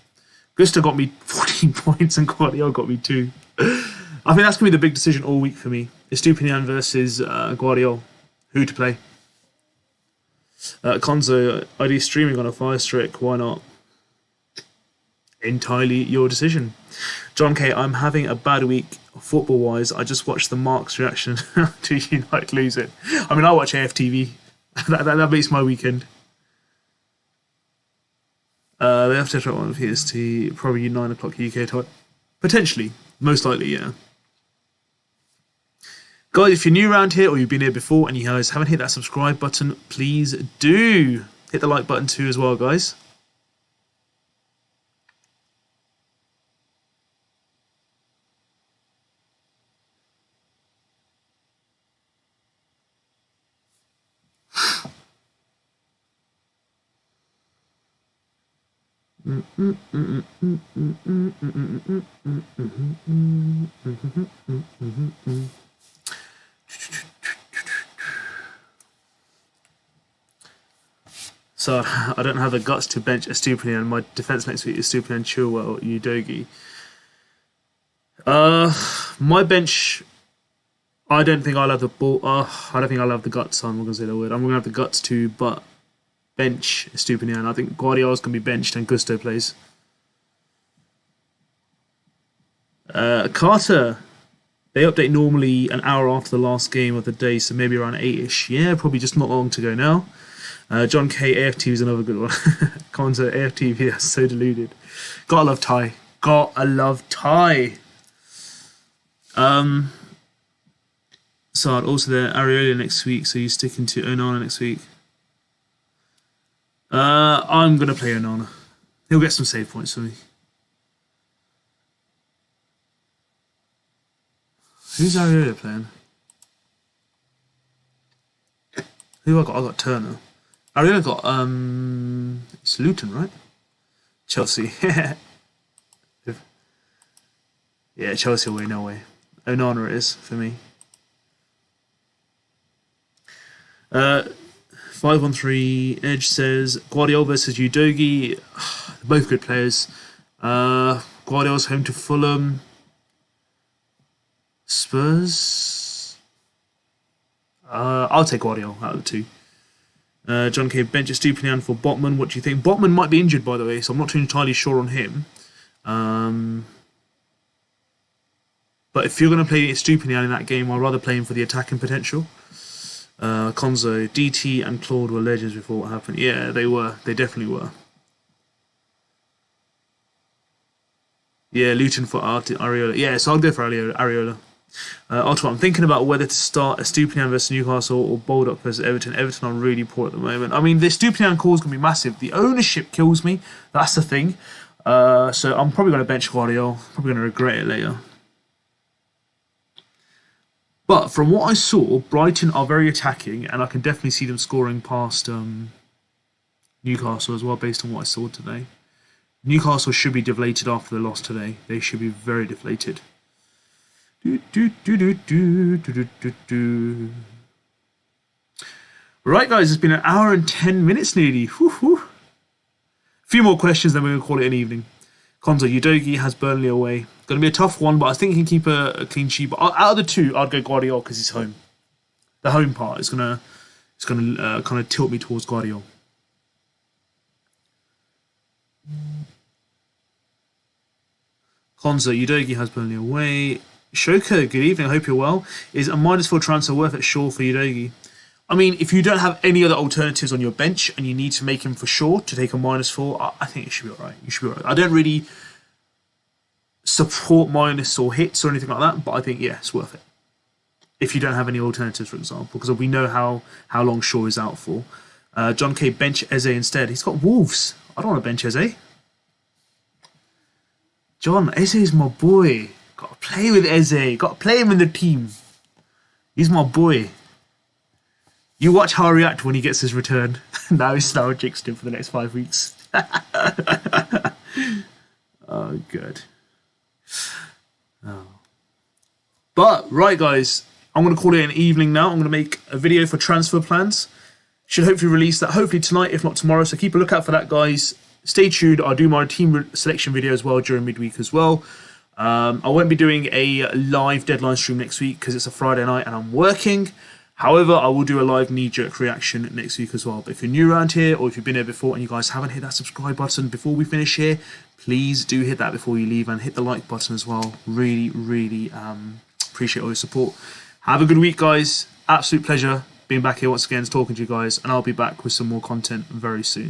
Gusto got me 14 points and Guardiola got me 2. I think that's going to be the big decision all week for me. Estupinian versus Guardiola. Who to play? Konzo, ID streaming on a Fire Stick, why not? Entirely your decision. John K, I'm having a bad week football-wise. I just watched the Mark's reaction to United losing. I mean, I watch AFTV. that makes my weekend. They have to try one of PST, probably 9 o'clock UK time. Potentially. Most likely, yeah. Guys, if you're new around here or you've been here before and you guys haven't hit that subscribe button, please do hit the like button too as well, guys. So I don't have the guts to bench Estupinian. My defense next week is Estupinian, Chilwell, Udogie. My bench, I don't think I'll have the ball. I don't think I'll have the guts. I'm not gonna say the word. I'm gonna have the guts to, but bench Estupinian. I think Guardiola's gonna be benched and Gusto plays. Carter, they update normally an hour after the last game of the day, so maybe around 8ish. Yeah, probably just not long to go now. John K, AFTV is another good one. Conzo, AFTV, that's so deluded. Gotta love Ty. Gotta love Ty. So also there, Ariola next week, so you're sticking to Onana next week. I'm gonna play Onana. He'll get some save points for me. Who's Ariola playing? Who I got? I got Turner. Ariola got it's Luton, right? Chelsea. Yeah, Chelsea away, no way. Onana it is for me. 513 Edge says Guardiola versus Udogie. Both good players. Guardiola's home to Fulham. Spurs. I'll take Guardiola out of the two. John K. bench Estupinian for Botman. What do you think? Botman might be injured, by the way, so I'm not too entirely sure on him. But if you're going to play Estupinian in that game, I'd rather play him for the attacking potential. Konzo, DT and Claude were legends before what happened. Yeah, they were. They definitely were. Yeah, Luton for Areola. Yeah, so I'll go for Areola. Ultimate, I'm thinking about whether to start Estupinian versus Newcastle or Baldock versus Everton. Everton are really poor at the moment. I mean, the Estupinian call is going to be massive. The ownership kills me. That's the thing. So I'm probably going to bench Guardiola. Probably going to regret it later. But from what I saw, Brighton are very attacking, and I can definitely see them scoring past Newcastle as well, based on what I saw today. Newcastle should be deflated after the loss today. They should be very deflated. Right, guys, it's been an hour and 10 minutes nearly. A few more questions, then we're going to call it an evening. Konzo, Udogie has Burnley away. Going to be a tough one, but I think he can keep a clean sheet. But out of the two, I'd go Guardiola because he's home. The home part is going to kind of tilt me towards Guardiola. Konzo, Udogie has Burnley away. Shoka, good evening, I hope you're well. Is a -4 transfer worth it? Sure, for Udogie. I mean, if you don't have any other alternatives on your bench and you need to make him for sure to take a -4, I think it should be alright. You should be alright. I don't really support minus or hits or anything like that, but I think, yeah, it's worth it. If you don't have any alternatives, for example, because we know how long Shaw is out for. John K. bench Eze instead. He's got Wolves. I don't want to bench Eze. John, Eze is my boy. Got to play with Eze. Got to play him in the team. He's my boy. You watch how I react when he gets his return. Now he's jinxed him for the next 5 weeks. Oh, good. Oh. But, right, guys. I'm going to call it an evening now. I'm going to make a video for transfer plans. Should hopefully release that hopefully tonight, if not tomorrow. So keep a lookout for that, guys. Stay tuned. I'll do my team selection video as well during midweek as well. I won't be doing a live deadline stream next week because it's a Friday night and I'm working. However, I will do a live knee-jerk reaction next week as well. But if you're new around here or if you've been here before and you guys haven't hit that subscribe button before we finish here, please do hit that before you leave and hit the like button as well. Really, really appreciate all your support. Have a good week, guys. Absolute pleasure being back here once again, talking to you guys. And I'll be back with some more content very soon.